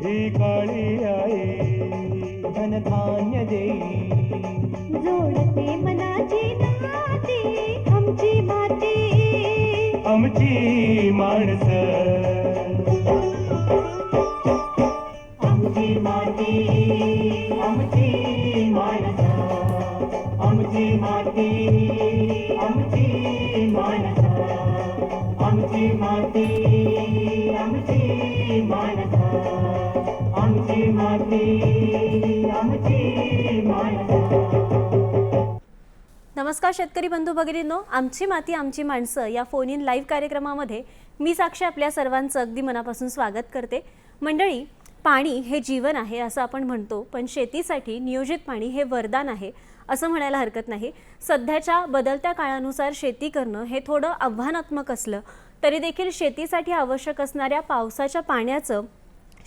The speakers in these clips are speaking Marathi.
माझी काळी आई धनधान्य देई जोडते मनाची नाती आमची माती आमची माणसं आमची माती आमची माणसं आमची माती आमची माणसं आमची माती आमची माणसं आमची माती आमची माणसं. नमस्कार शेतकरी बंधू भगिनींनो, आमची माती आमची माणसं या फोन इन लाईव्ह कार्यक्रमामध्ये मी साक्षी आपल्या सर्वांचं अगदी मनापासून स्वागत करते. मंडळी, पाणी हे जीवन आहे असं आपण म्हणतो, पण शेतीसाठी नियोजित पाणी हे वरदान आहे असं म्हणायला हरकत नाही. सध्याच्या बदलत्या काळानुसार शेती करणं हे थोडं आव्हानात्मक असलं तरी देखील शेतीसाठी आवश्यक असणाऱ्या पावसाच्या पाण्याचं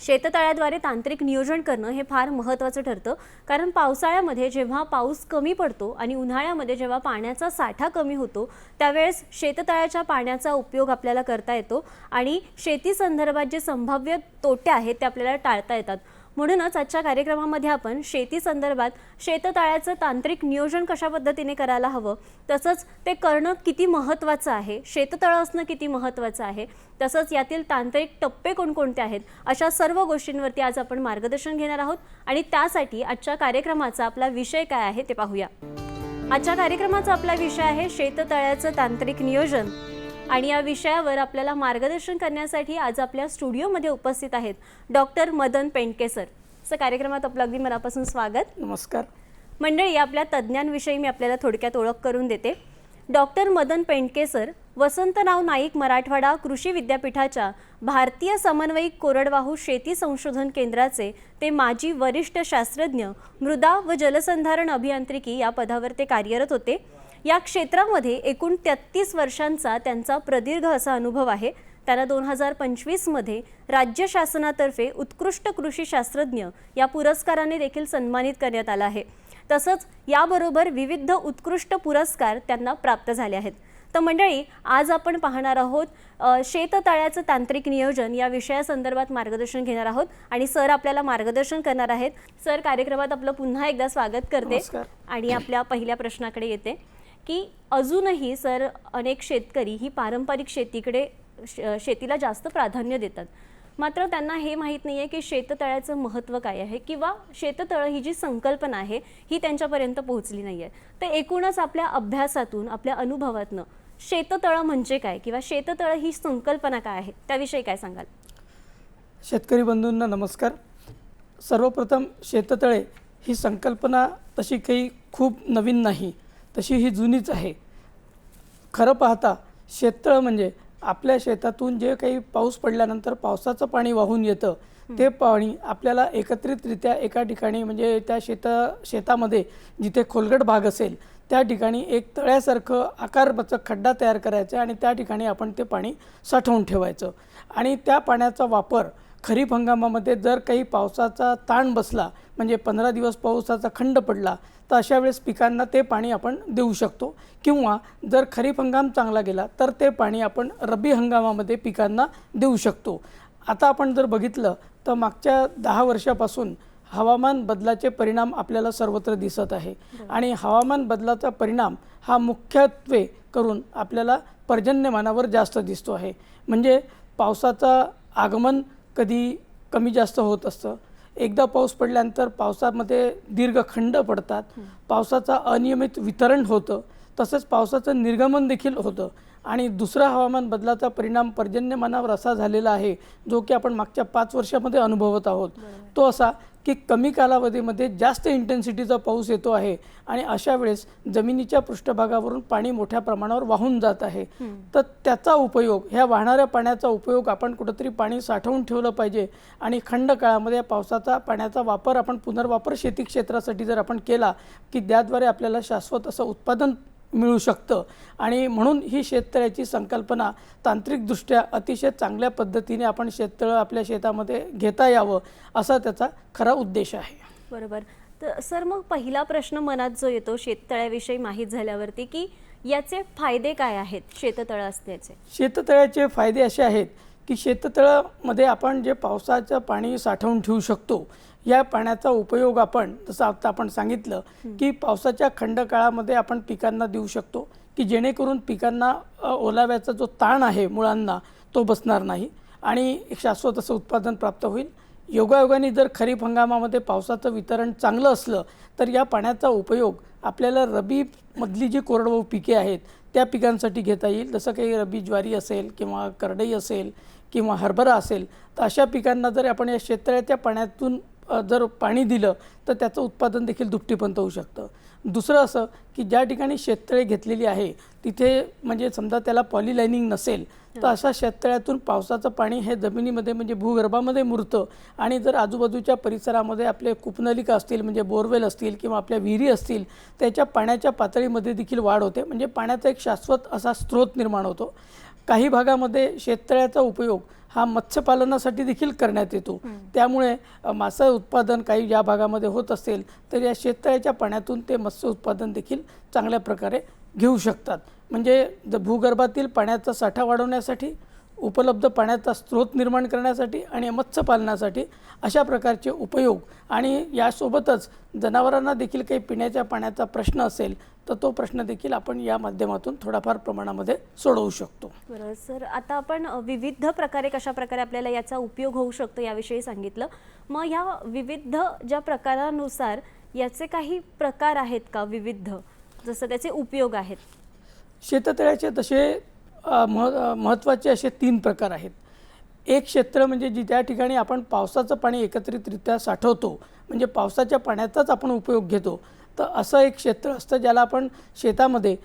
शेततळ्याद्वारे तांत्रिक नियोजन करणं हे फार महत्त्वाचं ठरतं. कारण पावसाळ्यामध्ये जेव्हा पाऊस कमी पडतो आणि उन्हाळ्यामध्ये जेव्हा पाण्याचा साठा कमी होतो त्यावेळेस शेततळ्याच्या पाण्याचा उपयोग आपल्याला करता येतो आणि शेती संदर्भात जे संभाव्य तोटे आहेत ते आपल्याला टाळता येतात. म्हणूनच आजच्या कार्यक्रमामध्ये आपण शेती संदर्भात शेततळ्याचं तांत्रिक नियोजन कशा पद्धतीने करायला हवं, तसंच ते करणं किती महत्त्वाचं आहे, शेततळं असणं किती महत्त्वाचं आहे, तसंच यातील तांत्रिक टप्पे कोणकोणते आहेत, अशा सर्व गोष्टींवरती आज आपण मार्गदर्शन घेणार आहोत. आणि त्यासाठी आजच्या कार्यक्रमाचा आपला विषय काय आहे ते पाहूया. आजच्या कार्यक्रमाचा आपला विषय आहे शेततळ्याचं तांत्रिक नियोजन. आणि या विषयावर आपल्याला मार्गदर्शन करण्यासाठी आज आपल्या स्टुडिओमध्ये उपस्थित आहेत डॉक्टर मदन पेंडके सर. कार्यक्रमात आपलं अगदी मनापासून स्वागत. नमस्कार मंडळी, आपल्या तज्ज्ञांविषयी मी आपल्याला थोडक्यात ओळख करून देते. डॉक्टर मदन पेंडके सर वसंतराव नाईक मराठवाडा कृषी विद्यापीठाच्या भारतीय समन्वयिक कोरडवाहू शेती संशोधन केंद्राचे ते माजी वरिष्ठ शास्त्रज्ञ, मृदा व जलसंधारण अभियांत्रिकी या पदावर ते कार्यरत होते. या क्षेत्रामध्ये एकूण 33 वर्षांचा त्यांचा प्रदीर्घ असा अनुभव आहे. त्यांना 2025मध्ये राज्य शासनातर्फे उत्कृष्ट कृषी शास्त्रज्ञ या पुरस्काराने देखील सन्मानित करण्यात आलं आहे. तसंच याबरोबर विविध उत्कृष्ट पुरस्कार त्यांना प्राप्त झाले आहेत. तर मंडळी, आज आपण पाहणार आहोत शेततळ्याचं तांत्रिक नियोजन या विषयासंदर्भात मार्गदर्शन घेणार आहोत आणि सर आपल्याला मार्गदर्शन करणार आहेत. सर, कार्यक्रमात आपलं पुन्हा एकदा स्वागत करते. आणि आपल्या पहिल्या प्रश्नाकडे येते की अजूनही सर अनेक शेतकरी ही पारंपरिक शेतीकडे शेतीला जास्त प्राधान्य देतात, मात्र त्यांना हे माहीत नाही आहे की शेततळ्याचं महत्त्व काय आहे किंवा शेततळं ही जी संकल्पना आहे ही त्यांच्यापर्यंत पोहोचली नाही आहे. तर एकूणच आपल्या अभ्यासातून, आपल्या अनुभवातनं शेततळं म्हणजे काय किंवा शेततळं ही संकल्पना काय आहे त्याविषयी काय सांगाल? शेतकरी बंधूंना नमस्कार. सर्वप्रथम शेततळे ही संकल्पना तशी काही खूप नवीन नाही, तशी ही जुनीच आहे. खरं पाहता शेततळं म्हणजे आपल्या शेतातून जे काही पाऊस पडल्यानंतर पावसाचं पाणी वाहून येतं ते पाणी आपल्याला एकत्रितरित्या एका ठिकाणी म्हणजे त्या शेतामध्ये जिथे खोलगट भाग असेल त्या ठिकाणी एक तळ्यासारखं आकारबचक खड्डा तयार करायचा आणि त्या ठिकाणी आपण ते पाणी साठवून ठेवायचं. आणि त्या पाण्याचा वापर खरीप हंगामामध्ये जर काही पावसाचा ताण बसला म्हणजे 15 दिवस पावसाचा खंड पडला तर अशा वेळेस पिकांना ते पाणी आपण देऊ शकतो. किंवा जर खरीप हंगाम चांगला गेला तर ते पाणी आपण रब्बी हंगामामध्ये पिकांना देऊ शकतो. आता आपण जर बघितलं तर मागच्या 10 वर्षापासून हवामान बदलाचे परिणाम आपल्याला सर्वत्र दिसत आहे. आणि हवामान बदलाचा परिणाम हा मुख्यत्वे करून आपल्याला पर्जन्यमानावर जास्त दिसतो आहे. म्हणजे पावसाचा आगमन कधी कमी जास्त होत असतं, एकदा पाऊस पडल्यानंतर पावसामध्ये दीर्घ खंड पडतात, पावसाचा अनियमित वितरण होतं, तसंच पावसाचं निर्गमन देखील होतं. आणि दुसरा हवामान बदलाचा परिणाम पर्जन्यमानावर असा झालेला आहे जो की आपण मागच्या 5 वर्षामध्ये अनुभवत आहोत. तो असा की कमी कालावधीमध्ये जास्त इंटेन्सिटीचा पाऊस येतो आहे आणि अशा वेळेस जमिनीच्या पृष्ठभागावरून पाणी मोठ्या प्रमाणावर वाहून जात आहे. तर त्याचा उपयोग, ह्या वाहणाऱ्या पाण्याचा उपयोग आपण कुठंतरी पाणी साठवून ठेवलं पाहिजे. आणि खंड काळामध्ये पावसाचा पाण्याचा वापर आपण पुनर्वापर शेती क्षेत्रासाठी जर आपण केला की त्याद्वारे आपल्याला शाश्वत असं उत्पादन मिळू शकतं. आणि म्हणून ही शेततळ्याची संकल्पना तांत्रिकदृष्ट्या अतिशय चांगल्या पद्धतीने आपण शेततळं आपल्या शेतामध्ये घेता यावं असा त्याचा खरा उद्देश आहे. बरोबर. तर सर, मग पहिला प्रश्न मनात जो येतो शेततळ्याविषयी माहीत झाल्यावरती की याचे फायदे काय आहेत शेततळं असण्याचे? शेततळ्याचे फायदे असे आहेत की शेततळामध्ये आपण जे पावसाचं पाणी साठवून ठेवू शकतो, या पाण्याचा उपयोग आपण जसं आता आपण सांगितलं की पावसाच्या खंडकाळामध्ये आपण पिकांना देऊ शकतो, की जेणेकरून पिकांना ओलाव्याचा जो ताण आहे मुळांना तो बसणार नाही आणि एक शाश्वत असं उत्पादन प्राप्त होईल. योगायोगाने जर खरीप हंगामामध्ये पावसाचं वितरण चांगलं असलं तर या पाण्याचा उपयोग आपल्याला रबीमधली जी कोरडवाहू पिके आहेत त्या पिकांसाठी घेता येईल. जसं काही रबी ज्वारी असेल किंवा करडई असेल किंवा हरभरा असेल, तर अशा पिकांना जर आपण या शेततळ्याच्या पाण्यातून जर पाणी दिलं तर त्याचं उत्पादन देखील दुपटीपर्यंत होऊ शकतं. दुसरं असं की ज्या ठिकाणी शेततळे घेतलेली आहे तिथे म्हणजे समजा त्याला पॉलिलायनिंग नसेल तर अशा शेततळ्यातून पावसाचं पाणी हे जमिनीमध्ये म्हणजे भूगर्भामध्ये मुरतं आणि जर आजूबाजूच्या परिसरामध्ये आपले कूपनलिका असतील म्हणजे बोरवेल असतील किंवा आपल्या विहिरी असतील त्याच्या पाण्याच्या पातळीमध्ये देखील वाढ होते, म्हणजे पाण्याचा एक शाश्वत असा स्रोत निर्माण होतो. काही भागामध्ये शेततळ्याचा उपयोग हा मत्स्यपालनासाठी देखील करण्यात येतो. त्यामुळे मासा उत्पादन काही ज्या भागामध्ये होत असेल तर या शेततळ्याच्या पाण्यातून ते मत्स्य उत्पादन देखील चांगल्या प्रकारे घेऊ शकतात. म्हणजे भूगर्भातील पाण्याचा साठा वाढवण्यासाठी, उपलब्ध पाण्याचा स्रोत निर्माण करण्यासाठी आणि मत्स्यपालनासाठी अशा प्रकारचे उपयोग आणि यासोबतच जनावरांना देखील काही पिण्याच्या पाण्याचा प्रश्न असेल तर तो प्रश्न देखील आपण या माध्यमातून थोडाफार प्रमाणामध्ये सोडवू शकतो. बरोबर सर, आता आपण विविध प्रकारे कशा प्रकारे आपल्याला याचा उपयोग होऊ शकतो याविषयी सांगितलं. मग ह्या विविध ज्या प्रकारानुसार याचे काही प्रकार आहेत का विविध, जसं त्याचे उपयोग आहेत? शेततळ्याचे तसे महत्त्वाचे असे 3 प्रकार आहेत. एक क्षेत्र म्हणजे ज्या ठिकाणी आपण पावसाचं पाणी एकत्रितरित्या साठवतो म्हणजे पावसाच्या पाण्याचाच आपण उपयोग घेतो, तर असं एक क्षेत्र असतं ज्याला आपण शेतामध्ये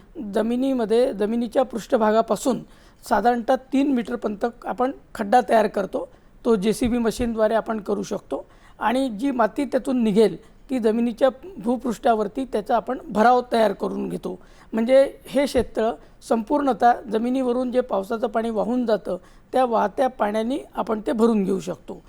जमिनीच्या पृष्ठभागापासून साधारणतः 3 मीटरपर्यंत आपण खड्डा तयार करतो. तो JCB मशीनद्वारे आपण करू शकतो आणि जी माती त्यातून निघेल ती जमिनीच्या भूपृष्ठावरती त्याचा आपण भराव तयार करून घेतो. म्हणजे हे क्षेत्र संपूर्णतः जमिनीवरून जे पावसाचं पाणी वाहून जातं त्या वाहत्या पाण्याने आपण ते भरून घेऊ शकतो.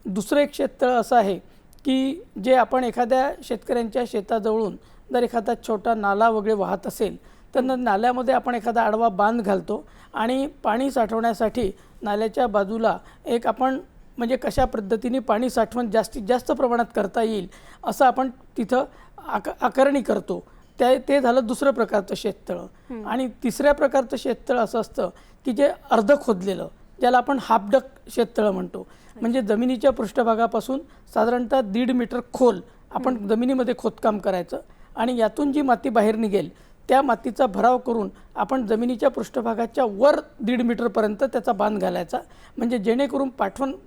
दुसरं एक क्षेत्र असं आहे की जे आपण एखाद्या शेतकऱ्यांच्या शेताजवळून जर एखादा छोटा नाला वगैरे वाहत असेल तर नाल्यामध्ये आपण एखादा आडवा बांध घालतो आणि पाणी साठवण्यासाठी नाल्याच्या बाजूला एक आपण म्हणजे कशा पद्धतीने पाणी साठवण जास्तीत जास्त प्रमाणात करता येईल असं आपण तिथं आकारणी करतो. ते झालं दुसरं प्रकारचं शेततळं. आणि तिसऱ्या प्रकारचं शेततळं असं असतं की जे अर्ध खोदलेलं, ज्याला आपण हाफडक शेततळं म्हणतो. म्हणजे जमिनीच्या पृष्ठभागापासून साधारणतः 1.5 मीटर खोल आपण जमिनीमध्ये खोदकाम करायचं आणि यातून जी माती बाहेर निघेल त्या मातीचा भराव करून आपण जमिनीच्या पृष्ठभागाच्या वर 1.5 मीटरपर्यंत त्याचा बांध घालायचा. म्हणजे जेणेकरून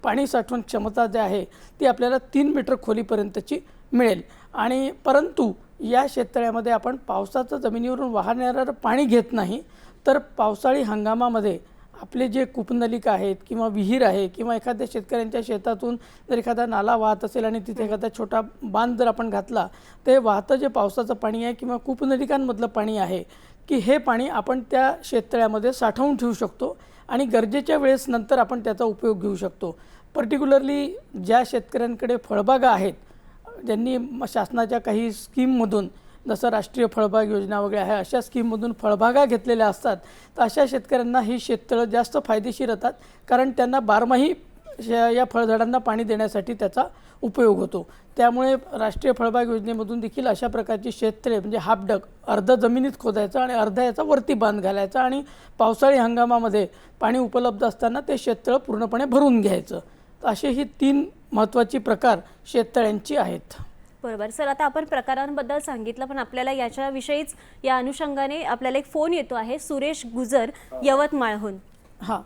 पाणी साठवण क्षमता जी आहे ती आपल्याला 3 मीटर खोलीपर्यंतची मिळेल. आणि परंतु या शेततळ्यामध्ये आपण पावसाचं जमिनीवरून वाहणारं पाणी घेत नाही, तर पावसाळी हंगामामध्ये आपले जे कूपनलिका आहेत किंवा विहीर आहे किंवा एखाद्या शेतकऱ्यांच्या शेतातून जर एखादा नाला वाहत असेल आणि तिथे एखादा छोटा बांध जर आपण घातला, ते वाहतं जे पावसाचं पाणी आहे किंवा कूपनलिकांमधलं पाणी आहे की हे पाणी आपण त्या शेततळ्यामध्ये साठवून ठेवू शकतो आणि गरजेच्या वेळेस नंतर आपण त्याचा उपयोग घेऊ शकतो. पर्टिक्युलरली ज्या शेतकऱ्यांकडे फळबागा आहेत, ज्यांनी शासनाच्या काही स्कीममधून जसं राष्ट्रीय फळबाग योजना वगैरे आहे अशा स्कीममधून फळबागा घेतलेल्या असतात, तर अशा शेतकऱ्यांना ही शेततळं जास्त फायदेशीर येतात, कारण त्यांना बारमाही या फळझाडांना पाणी देण्यासाठी त्याचा उपयोग होतो. त्यामुळे राष्ट्रीय फळबाग योजनेमधून देखील अशा प्रकारची शेततळे म्हणजे हाफडक अर्ध जमिनीत खोदायचं आणि अर्धा याचा वरती बांध घालायचा आणि पावसाळी हंगामामध्ये पाणी उपलब्ध असताना ते शेततळं पूर्णपणे भरून घ्यायचं. तर असे ही 3 महत्त्वाची प्रकार शेततळ्यांची आहेत. बरोबर सर, आता आपण प्रकारांबद्दल सांगितलं, पण आपल्याला याच्याविषयीच या अनुषंगाने आपल्याला एक फोन येतो आहे. सुरेश गुजर यवतमाळहून. हां,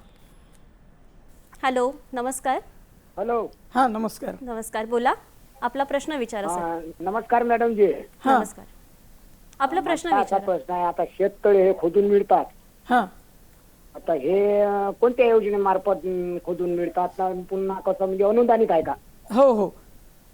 हॅलो, नमस्कार. हॅलो. हां, नमस्कार. नमस्कार, बोला, आपला प्रश्न विचारा सर. नमस्कार मॅडम जी. नमस्कार, आपला प्रश्न असा विचारा. प्रश्न आहे, आता शेततळे हे खोदून मिळतात, हां, आता हे कोणत्या योजनेमार्फत खोदून मिळतात ना, पुन्हा कसं म्हणजे अनुदानित आहे का? हो,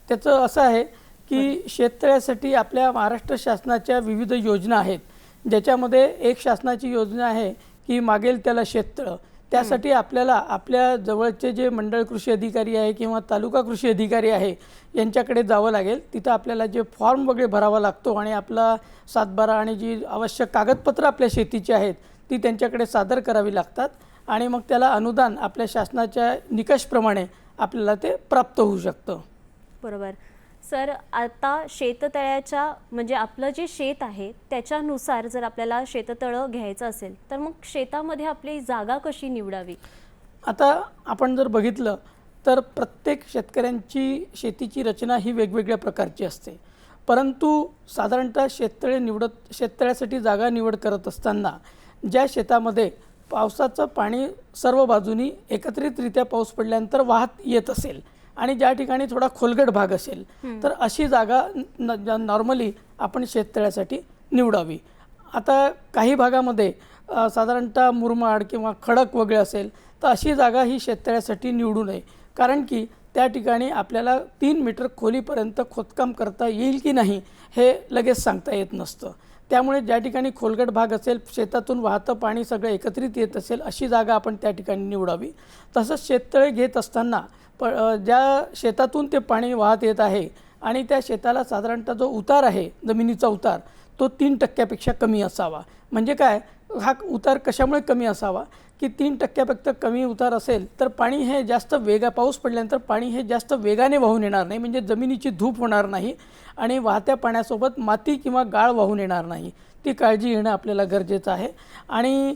त्याचं असं आहे की शेततळ्यासाठी आपल्या महाराष्ट्र शासनाच्या विविध योजना आहेत, ज्याच्यामध्ये एक शासनाची योजना आहे की मागेल त्याला शेततळं. त्यासाठी आपल्याला आपल्या जवळचे जे मंडळ कृषी अधिकारी आहे किंवा तालुका कृषी अधिकारी आहे यांच्याकडे जावं लागेल. तिथं आपल्याला जे फॉर्म वगैरे भरावा लागतो आणि आपला 7/12 आणि जी आवश्यक कागदपत्रं आपल्या शेतीची आहेत ती त्यांच्याकडे सादर करावी लागतात आणि मग त्याला अनुदान आपल्या शासनाच्या निकषप्रमाणे आपल्याला ते प्राप्त होऊ शकतं. बरोबर. सर, आता शेततळ्याच्या म्हणजे आपलं जे शेत आहे त्याच्यानुसार जर आपल्याला शेततळं घ्यायचं असेल तर मग शेतामध्ये आपली जागा कशी निवडावी? आता आपण जर बघितलं तर प्रत्येक शेतकऱ्यांची शेतीची रचना ही वेगवेगळ्या प्रकारची असते, परंतु साधारणतः शेततळ्यासाठी जागा निवड करत असताना ज्या शेतामध्ये पावसाचं पाणी सर्व बाजूनी एकत्रितरित्या पाऊस पडल्यानंतर वाहत येत असेल आणि ज्या ठिकाणी थोडा खोलगट भाग असेल तर अशी जागा नॉर्मली आपण शेततळ्यासाठी निवडावी. आता काही भागामध्ये साधारणतः मुरमाड किंवा खडक वगैरे असेल तर अशी जागा ही शेततळ्यासाठी निवडू नये, कारण की त्या ठिकाणी आपल्याला 3 मीटर खोलीपर्यंत खोदकाम करता येईल की नाही हे लगेच सांगता येत नसतं. त्यामुळे ज्या ठिकाणी खोलगट भाग असेल, शेतातून वाहतं पाणी सगळं एकत्रित येत असेल अशी जागा आपण त्या ठिकाणी निवडावी. तसंच शेततळे घेत असताना ज्या शेतातून ते पाणी वाहत येत आहे आणि त्या शेताला साधारणतः जो उतार आहे जमिनीचा उतार तो 3% कमी असावा. म्हणजे काय, हा उतार कशामुळे कमी असावा की 3% कमी उतार असेल तर पाणी हे जास्त पाऊस पडल्यानंतर पाणी हे जास्त वेगाने वाहून येणार नाही, म्हणजे जमिनीची धूप होणार नाही आणि वाहत्या पाण्यासोबत माती किंवा गाळ वाहून येणार नाही. ती काळजी घेणं आपल्याला गरजेचं आहे. आणि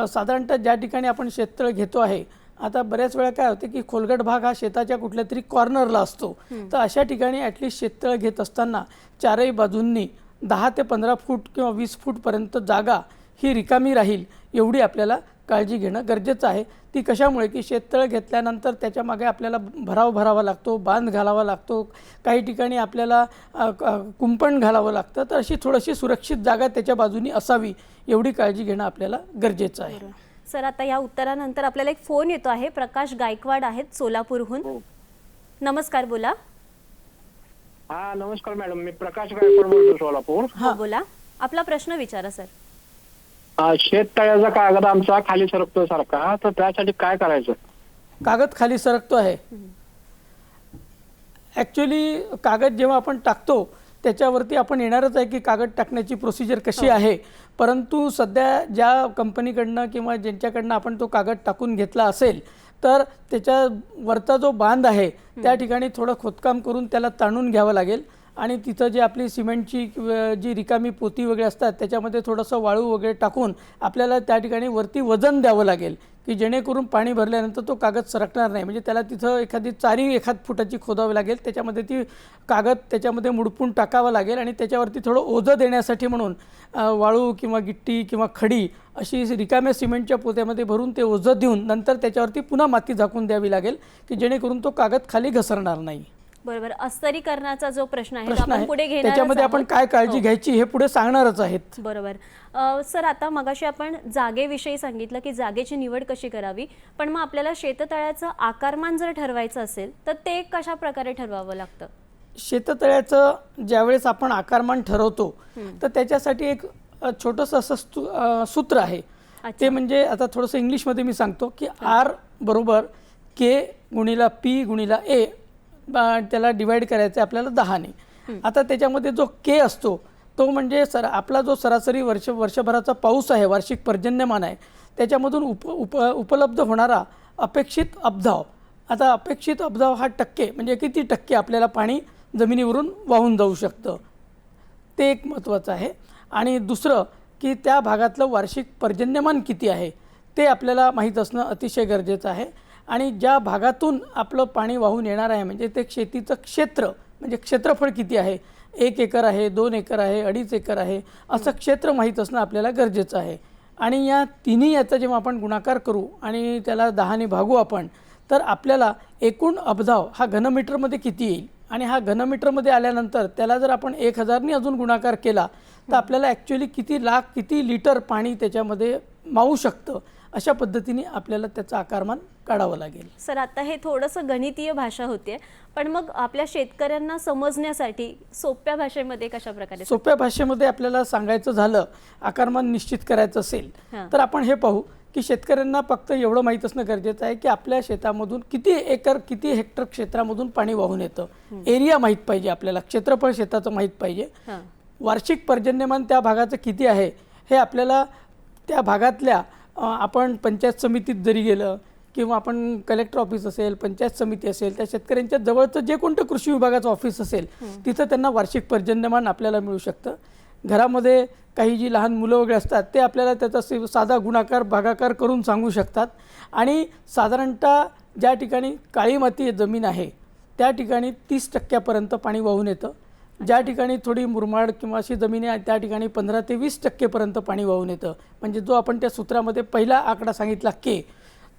साधारणतः ज्या ठिकाणी आपण शेततळ घेतो आहे, आता बऱ्याच वेळा काय होते की खोलगट भाग हा शेताच्या कुठल्या तरी कॉर्नरला असतो, तर अशा ठिकाणी ॲटलिस्ट शेततळ घेत असताना चारही बाजूंनी 10 ते 15 फूट किंवा 20 फूटपर्यंत जागा ही रिकामी राहील एवढी आपल्याला काळजी घेणं गरजेचं आहे. ती कशामुळे की शेततळ घेतल्यानंतर त्याच्यामागे आपल्याला भराव भरावा लागतो, बांध घालावा लागतो, काही ठिकाणी आपल्याला कुंपण घालावं लागतं, तर अशी थोडीशी सुरक्षित जागा त्याच्या बाजूनी असावी एवढी काळजी घेणं आपल्याला गरजेचं आहे. सर, आता या उत्तरानंतर आपल्याला एक फोन येतो आहे. प्रकाश गायकवाड आहेत सोलापूरहून. नमस्कार, बोला. हा नमस्कार मॅडम, मी प्रकाश गायकवाड बोलतो सोलापूर. हो, बोला. आपला प्रश्न विचारा सर. शेततळ्याचा कागद आमचा खाली सरकतो सारखा, तर त्यासाठी काय करायचं? कागद खाली सरकतो आहे. ॲक्च्युली कागद जेव्हा आपण टाकतो त्याच्यावरती आपण येणारच आहे की कागद टाकण्याची प्रोसिजर कशी आहे, परंतु सध्या ज्या कंपनीकडनं किंवा ज्यांच्याकडनं आपण तो कागद टाकून घेतला असेल तर त्याच्यावरचा जो बांध आहे त्या ठिकाणी थोडं खोदकाम करून त्याला ताणून घ्यावं लागेल आणि तिथं जी आपली सिमेंटची जी रिकामी पोती वगैरे असतात त्याच्यामध्ये थोडंसं वाळू वगैरे टाकून आपल्याला त्या ठिकाणी वरती वजन द्यावं लागेल की जेणेकरून पाणी भरल्यानंतर तो कागद सरकणार नाही. म्हणजे त्याला तिथं एखादी चारी 1 फुटाची खोदावी लागेल, त्याच्यामध्ये ती कागद त्याच्यामध्ये मुडपून टाकावा लागेल आणि त्याच्यावरती थोडं ओझं देण्यासाठी म्हणून वाळू किंवा गिट्टी किंवा खडी अशी रिकाम्या सिमेंटच्या पोत्यामध्ये भरून ते ओझं देऊन नंतर त्याच्यावरती पुन्हा माती झाकून द्यावी लागेल की जेणेकरून तो कागद खाली घसरणार नाही. बरोबर. अस्तरीकरणाचा जो प्रश्न आहे आपण पुढे घेणार, त्याच्यामध्ये आपण काय काळजी घ्यायची हे पुढे सांगणारच आहेत. बरोबर. सर, आता मगाशी आपण जागेविषयी सांगितलं की जागेची निवड कशी करावी, पण मग आपल्याला शेततळ्याचं आकारमान जर ठरवायचं असेल तर ते कशा प्रकारे ठरवावं लागतं? शेततळ्याचं ज्यावेळेस आपण आकारमान ठरवतो तर त्याच्यासाठी एक छोटंसं असं सूत्र आहे. ते म्हणजे आता थोडंसं इंग्लिशमध्ये मी सांगतो की R = K × P × A, त्याला डिवाइड करायचं आपल्याला 10ने. आता त्याच्यामध्ये जो K असतो तो म्हणजे आपला जो सरासरी वर्षभराचा पाऊस आहे, वार्षिक पर्जन्यमान आहे, त्याच्यामधून उपलब्ध होणारा अपेक्षित अब्धाव. आता अपेक्षित अब्धाव हा टक्के म्हणजे किती टक्के आपल्याला पाणी जमिनीवरून वाहून जाऊ शकतं ते एक महत्त्वाचं आहे. आणि दुसरं की त्या भागातलं वार्षिक पर्जन्यमान किती आहे ते आपल्याला माहीत असणं अतिशय गरजेचं आहे. आणि ज्या भागातून आपलं पाणी वाहून येणार आहे म्हणजे ते शेतीचं क्षेत्र म्हणजे क्षेत्रफळ किती आहे, 1 एकर आहे, 2 एकर आहे, 2.5 एकर आहे, असं क्षेत्र माहीत असणं आपल्याला गरजेचं आहे. आणि या तिन्ही याचा जेव्हा आपण गुणाकार करू आणि त्याला 10ने भागू आपण तर आपल्याला एकूण अब्धाव हा घनमीटरमध्ये किती येईल आणि हा घनमीटरमध्ये आल्यानंतर त्याला जर आपण 1000ने अजून गुणाकार केला तर आपल्याला ॲक्च्युली किती लिटर पाणी त्याच्यामध्ये मावू शकतं अशा पद्धतीने आपल्याला त्याचं आकारमान काढावं लागेल. सर, आता हे थोडंसं गणितीय भाषा होते, पण मग आपल्या शेतकऱ्यांना समजण्यासाठी सोप्या भाषेमध्ये कशा प्रकारे? सोप्या भाषेमध्ये आपल्याला सांगायचं झालं, आकारमान निश्चित करायचं असेल तर आपण हे पाहू की शेतकऱ्यांना फक्त एवढं माहीत असणं गरजेचं आहे की आपल्या शेतामधून किती हेक्टर क्षेत्रामधून पाणी वाहून येतं. एरिया माहीत पाहिजे आपल्याला, क्षेत्रफळ शेताचं माहीत पाहिजे. वार्षिक पर्जन्यमान त्या भागाचं किती आहे हे आपल्याला त्या भागातल्या आपण पंचायत समितीत जरी गेलं किंवा आपण कलेक्टर ऑफिस असेल, पंचायत समिती असेल, त्या शेतकऱ्यांच्या जवळचं जे कोणतं कृषी विभागाचं ऑफिस असेल तिथं त्यांना वार्षिक पर्जन्यमान आपल्याला मिळू शकतं. घरामध्ये काही जी लहान मुलं वगैरे असतात ते आपल्याला त्याचा साधा गुणाकार भागाकार करून सांगू शकतात. आणि साधारणतः ज्या ठिकाणी काळी माती जमीन आहे त्या ठिकाणी 30% पाणी वाहून येतं. ज्या ठिकाणी थोडी मुरमाड किंवा अशी जमीन आहे त्या ठिकाणी 15 ते 20% पाणी वाहून येतं. म्हणजे जो आपण त्या सूत्रामध्ये पहिला आकडा सांगितला के,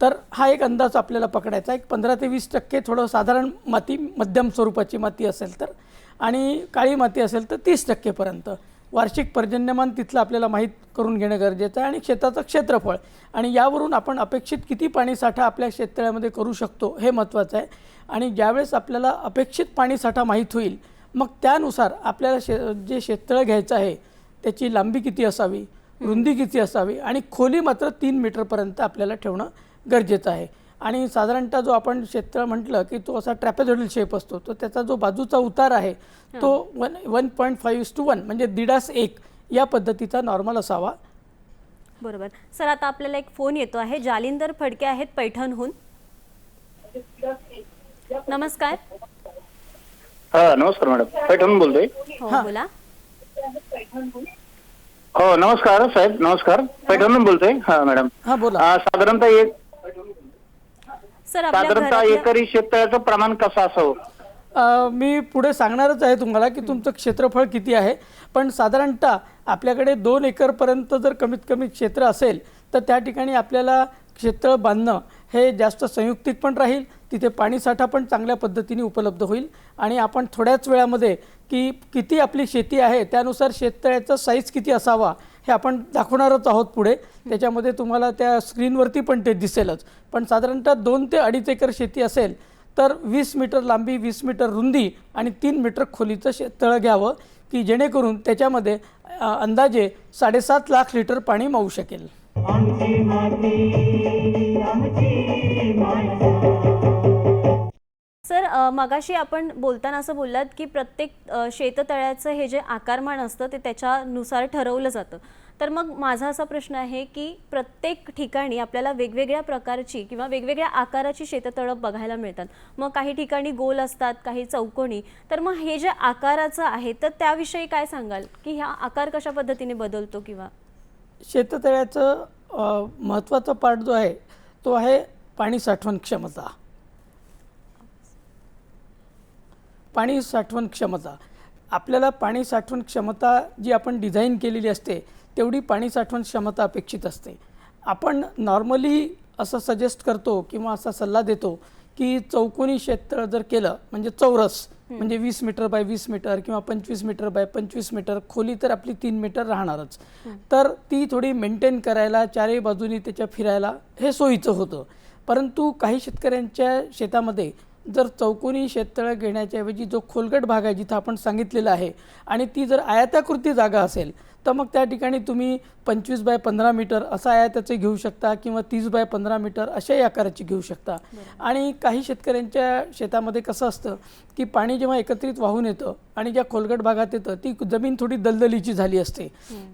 तर हा एक अंदाज आपल्याला पकडायचा आहे. 15 ते 20% थोडं साधारण माती, मध्यम स्वरूपाची माती असेल तर, आणि काळी माती असेल तर 30% वार्षिक पर्जन्यमान तिथलं आपल्याला माहीत करून घेणं गरजेचं आहे. आणि शेताचं क्षेत्रफळ आणि यावरून आपण अपेक्षित किती पाणीसाठा आपल्या शेततळ्यामध्ये करू शकतो हे महत्त्वाचं आहे. आणि ज्यावेळेस आपल्याला अपेक्षित पाणीसाठा माहीत होईल मग त्यानुसार आपल्याला जे शेततळं घ्यायचं आहे त्याची लांबी किती असावी, रुंदी किती असावी आणि खोली मात्र 3 मीटरपर्यंत आपल्याला ठेवणं गरजेचं आहे. आणि साधारणतः जो आपण शेततळ म्हटलं की तो असा ट्रॅपेझॉइडल शेप असतो, तो त्याचा जो बाजूचा उतार आहे तो 1.5:1 म्हणजे 1.5 या पद्धतीचा नॉर्मल असावा. बरोबर. सर आता आपल्याला एक फोन येतो आहे. जालिंदर फडके आहेत पैठणहून. नमस्कार. हा नमस्कार मॅडम, पैठणहून बोलतोय. हो बोला. हो नमस्कार साहेब, नमस्कार. पैठणहून बोलतोय. हा मॅडम. हा बोला. सर आपल्या साधारणतः घरातल्या एकरी शेततळ्याचं प्रमाण कसं असावं? मी पुढे सांगणारच आहे तुम्हाला की तुमचं क्षेत्रफळ किती आहे. पण साधारणतः आपल्याकडे 2 एकरपर्यंत जर कमीत कमी क्षेत्र असेल तर त्या ठिकाणी आपल्याला क्षेत्र बांधणं हे जास्त संयुक्तिक पण राहील, तिथे पाणीसाठा पण चांगल्या पद्धतीने उपलब्ध होईल. आणि आपण थोड्याच वेळामध्ये की किती आपली शेती आहे त्यानुसार शेततळ्याचा साईज किती असावा हे आपण दाखवणारच आहोत पुढे. त्याच्यामध्ये तुम्हाला त्या स्क्रीनवरती पण ते दिसेलच. पण साधारणतः 2 ते 2.5 एकर शेती असेल तर 20 मीटर लांबी, 20 मीटर रुंदी आणि 3 मीटर खोलीचं शेततळं घ्यावं की जेणेकरून त्याच्यामध्ये अंदाजे 7.5 लाख लिटर पाणी मावू शकेल. आमची माती आमची माणसं. सर मगाशी आपण बोलताना असं बोललात की प्रत्येक शेततळ्याचं हे जे आकारमान असतं ते त्याच्यानुसार ठरवलं जातं. तर मग माझा असा प्रश्न आहे की प्रत्येक ठिकाणी आपल्याला वेगवेगळ्या प्रकारची किंवा वेगवेगळ्या आकाराची शेततळं बघायला मिळतात. मग काही ठिकाणी गोल असतात, काही चौकोनी. तर मग हे जे आकाराचं आहे तर त्याविषयी काय सांगाल की हा आकार कशा पद्धतीने बदलतो? किंवा शेततळ्याचं महत्त्वाचा पार्ट जो आहे तो आहे पाणी साठवण क्षमता. पाणी साठवण क्षमता आपल्याला पाणी साठवण क्षमता जी आपण डिझाईन केलेली असते तेवढी पाणी साठवण क्षमता अपेक्षित असते. आपण नॉर्मली असं सजेस्ट करतो किंवा असा सल्ला देतो की चौकोनी शेततळ जर केलं म्हणजे चौरस म्हणजे 20 मीटर बाय 20 मीटर किंवा 25 मीटर बाय 25 मीटर, खोली तर आपली 3 मीटर राहणारच. तर ती थोडी मेंटेन करायला चारही बाजूनी त्याच्या फिरायला हे सोयीचं होतं. परंतु काही शेतकऱ्यांच्या शेतामध्ये जर चौकोनी शेततळं घेण्याच्याऐवजी जो खोलगट भाग आहे जिथं आपण सांगितलेला आहे आणि ती जर आयताकृती जागा असेल तर मग त्या ठिकाणी तुम्ही 25 बाय 15 मीटर असा आयताचे घेऊ शकता किंवा 30 बाय 15 मीटर अशाही आकाराची घेऊ शकता. आणि काही शेतकऱ्यांच्या शेतामध्ये कसं असतं की पाणी जेव्हा एकत्रित वाहून येतं आणि ज्या खोलगट भागात येतं ती जमीन थोडी दलदलीची झाली असते.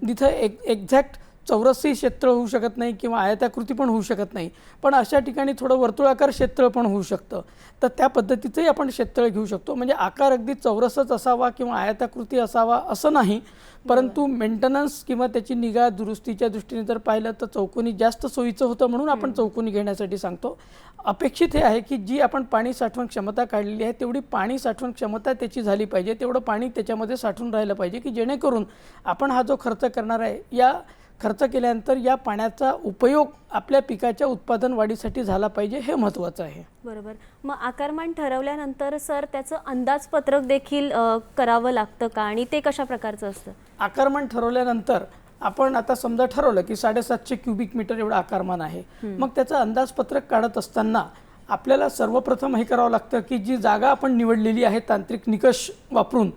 तिथं एक्झॅक्ट चौरसही शेततळ होऊ शकत नाही किंवा आयताकृती पण होऊ शकत नाही. पण अशा ठिकाणी थोडं वर्तुळाकार शेततळ पण होऊ शकतं. तर त्या पद्धतीचंही आपण शेततळ घेऊ शकतो. म्हणजे आकार अगदी चौरसच असावा किंवा आयताकृती असावा असं नाही. परंतु मेंटेनन्स किंवा त्याची निगा दुरुस्तीच्या दृष्टीने जर पाहिलं तर चौकोनी जास्त सोयीचं होतं म्हणून आपण चौकोनी घेण्यासाठी सांगतो. अपेक्षित हे आहे की जी आपण पाणी साठवण क्षमता काढलेली आहे तेवढी पाणी साठवण क्षमता त्याची झाली पाहिजे, तेवढं पाणी त्याच्यामध्ये साठवून राहिलं पाहिजे की जेणेकरून आपण हा जो खर्च करणार आहे या खर्च केल्यानंतर या पाण्याचा उपयोग आपल्या पिकाच्या उत्पादन वाढीसाठी झाला पाहिजे हे महत्त्वाचं आहे. बरोबर. मग आकारमान ठरवल्यानंतर सर त्याचं अंदाजपत्रक देखील करावं लागतं का आणि ते कशा प्रकारचं असतं? आकारमान ठरवल्यानंतर आपण आता समजा ठरवलं की 750 क्युबिक मीटर एवढं आकारमान आहे. मग त्याचं अंदाजपत्रक काढत असताना आपल्याला सर्वप्रथम हे करावं लागतं की जी जागा आपण निवडलेली आहे तांत्रिक निकष वापरून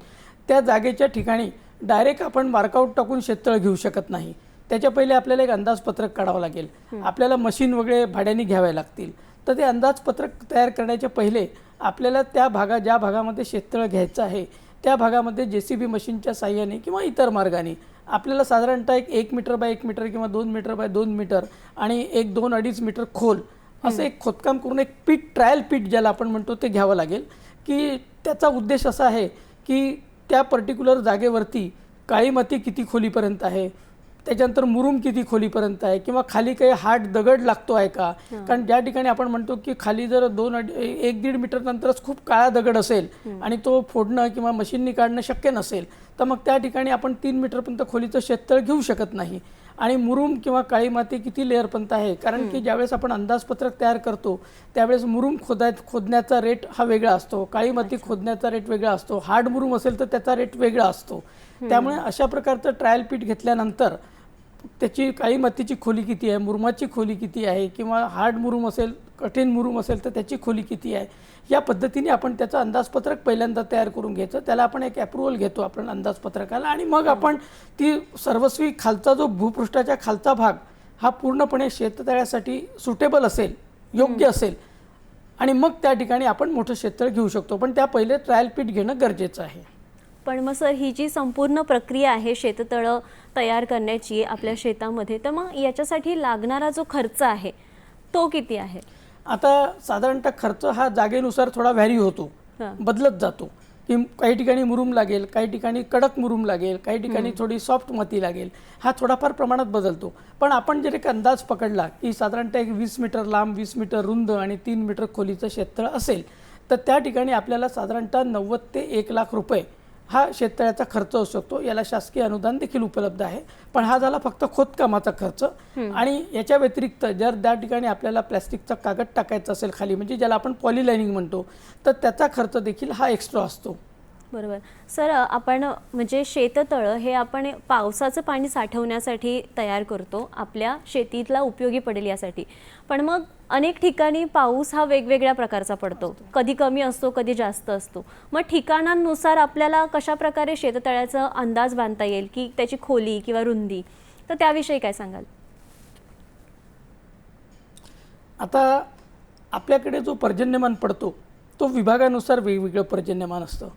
त्या जागेच्या ठिकाणी डायरेक्ट आपण मार्कआउट टाकून शेततळ घेऊ शकत नाही. त्याच्या पहिले आपल्याला एक अंदाजपत्रक काढावं लागेल. आपल्याला मशीन वगैरे भाड्याने घ्यावे लागतील. तर ते अंदाजपत्रक तयार करण्याच्या पहिले आपल्याला त्या ज्या भागामध्ये शेततळ घ्यायचं आहे त्या भागामध्ये JCB मशीनच्या साह्याने किंवा इतर मार्गाने आपल्याला साधारणतः एक मीटर बाय 1 मीटर किंवा 2 मीटर बाय 2 मीटर आणि 1-2-2.5 मीटर खोल असं एक खोदकाम करून एक पीट, ट्रायल पीट ज्याला आपण म्हणतो, ते घ्यावं लागेल. की त्याचा उद्देश असा आहे की त्या पर्टिक्युलर जागेवरती काळी माती किती खोलीपर्यंत आहे, त्याच्यानंतर मुरुम किती खोलीपर्यंत आहे, किंवा खाली काही हार्ड दगड लागतो आहे का. कारण ज्या ठिकाणी आपण म्हणतो की खाली जर 1-1.5 मीटर नंतरच खूप काळा दगड असेल आणि तो फोडणं किंवा मशीननी काढणं शक्य नसेल, तर मग त्या ठिकाणी आपण 3 मीटरपर्यंत खोलीचं शेततळ घेऊ शकत नाही. आणि मुरुम किंवा काळी माती किती लेअरपर्यंत आहे, कारण की ज्यावेळेस आपण अंदाजपत्रक तयार करतो त्यावेळेस मुरुम खोदण्याचा रेट हा वेगळा असतो, काळी माती खोदण्याचा रेट वेगळा असतो, हार्ड मुरुम असेल तर त्याचा रेट वेगळा असतो. त्यामुळे अशा प्रकारचं ट्रायल पीट घेतल्यानंतर त्याची काळी मातीची खोली किती आहे, मुरुमाची खोली किती आहे, किंवा हार्ड मुरुम असेल, कठीण मुरुम असेल तर त्याची खोली किती आहे, या पद्धतीने आपण त्याचं अंदाजपत्रक पहिल्यांदा तयार करून घ्यायचं. त्याला आपण एक अप्रुव्हल घेतो आपण अंदाजपत्रकाला, आणि मग आपण ती सर्वस्वी खालचा जो भूपृष्ठाच्या खालचा भाग हा पूर्णपणे शेततळ्यासाठी सुटेबल असेल, योग्य असेल, आणि मग त्या ठिकाणी आपण मोठं शेततळ घेऊ शकतो. पण त्या पहिले ट्रायल पीट घेणं गरजेचं आहे. पण मग सर, ही जी संपूर्ण प्रक्रिया आहे शेततळं तयार करण्याची आपल्या शेतामध्ये, तर मग याच्यासाठी लागणारा जो खर्च आहे तो किती आहे? आता साधारणतः खर्च हा जागेनुसार थोडा व्हॅरी होतो, बदलत जातो. की काही ठिकाणी मुरुम लागेल, काही ठिकाणी कडक मुरुम लागेल, काही ठिकाणी थोडी सॉफ्ट माती लागेल, हा थोडाफार प्रमाणात बदलतो. पण आपण जर एक अंदाज पकडला की साधारणतः एक 20 मीटर लांब, 20 मीटर रुंद आणि 3 मीटर खोलीचं शेततळ असेल, तर त्या ठिकाणी आपल्याला साधारणतः 90 ते 1 लाख रुपये हा शेततळ्याचा खर्च असू शकतो. याला शासकीय अनुदान देखील उपलब्ध आहे. पण हा झाला फक्त खोदकामाचा खर्च. आणि याच्या व्यतिरिक्त जर त्या ठिकाणी आपल्याला प्लॅस्टिकचा कागद टाकायचा असेल खाली, म्हणजे ज्याला आपण पॉलिलायनिंग म्हणतो, तर त्याचा खर्च देखील हा एक्स्ट्रा असतो. बरोबर. सर, आपण म्हणजे शेततळं हे आपण पावसाचं पाणी साठवण्यासाठी तयार करतो, आपल्या शेतीतला उपयोगी पडेल यासाठी. पण मग अनेक ठिकाणी पाऊस हा वेगवेगळ्या प्रकारचा पडतो, कधी कमी असतो, कधी जास्त असतो. मग ठिकाणांनुसार आपल्याला कशा प्रकारे शेततळ्याचा अंदाज बांधता येईल, की त्याची खोली किंवा रुंदी, तर त्याविषयी काय सांगाल? आता आपल्याकडे जो पर्जन्यमान पडतो तो विभागानुसार वेगवेगळं पर्जन्यमान असतं.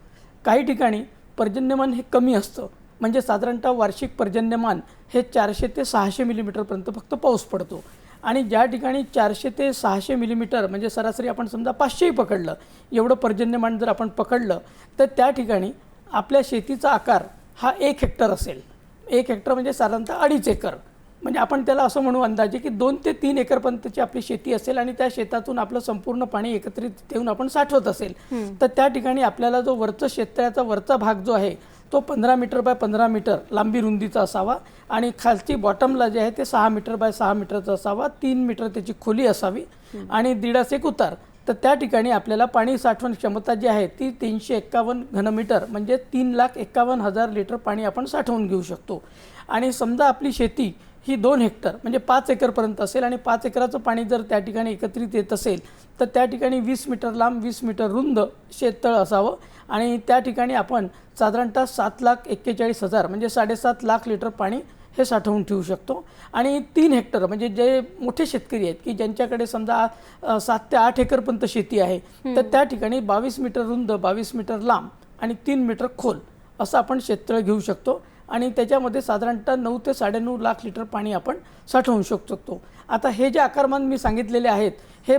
काही ठिकाणी पर्जन्यमान हे कमी असतं, म्हणजे साधारणतः वार्षिक पर्जन्यमान हे 400 ते 600 मिलीमीटरपर्यंत फक्त पाऊस पडतो. आणि ज्या ठिकाणी 400 ते 600 मिलीमीटर म्हणजे सरासरी आपण समजा 500ही पकडलं, एवढं पर्जन्यमान जर आपण पकडलं, तर त्या ठिकाणी आपल्या शेतीचा आकार हा 1 हेक्टर असेल. 1 हेक्टर म्हणजे साधारणतः 2.5 एकर, म्हणजे आपण त्याला असं म्हणू अंदाजे की 2 ते 3 एकरपर्यंतची आपली शेती असेल, आणि त्या शेतातून आपलं संपूर्ण पाणी एकत्रित ठेवून आपण साठवत असेल, तर त्या ठिकाणी आपल्याला जो वरचा शेततळ्याचा वरचा भाग जो आहे तो 15 मीटर बाय 15 मीटर लांबी रुंदीचा असावा, आणि खालची बॉटमला जे आहे ते 6 मीटर बाय 6 मीटरचा असावा, 3 मीटर त्याची खोली असावी, आणि 1.5 एक उतार. तर त्या ठिकाणी आपल्याला पाणी साठवण क्षमता जी आहे ती 351 घनमीटर म्हणजे 3,51,000 लिटर पाणी आपण साठवून घेऊ शकतो. आणि समजा आपली शेती ही 2 हेक्टर म्हणजे 5 एकरपर्यंत असेल, आणि 5 एकराचं पाणी जर त्या ठिकाणी एकत्रित येत असेल, तर त्या ठिकाणी 20 मीटर लांब 20 मीटर रुंद शेततळ असावं, आणि त्या ठिकाणी आपण साधारणतः 7,41,000 म्हणजे 7.5 लाख लिटर पाणी हे साठवून ठेवू शकतो. आणि 3 हेक्टर म्हणजे जे मोठे शेतकरी आहेत की ज्यांच्याकडे समजा 7 ते 8 एकरपर्यंत शेती आहे, तर त्या ठिकाणी 22 मीटर रुंद, 22 मीटर लांब आणि 3 मीटर खोल असं आपण शेततळ घेऊ शकतो. आणि त्याच्यामध्ये साधारणतः 9 ते 9.5 लाख लिटर पाणी आपण साठवून शकतो. आता हे जे आकारमान मी सांगितलेले आहेत हे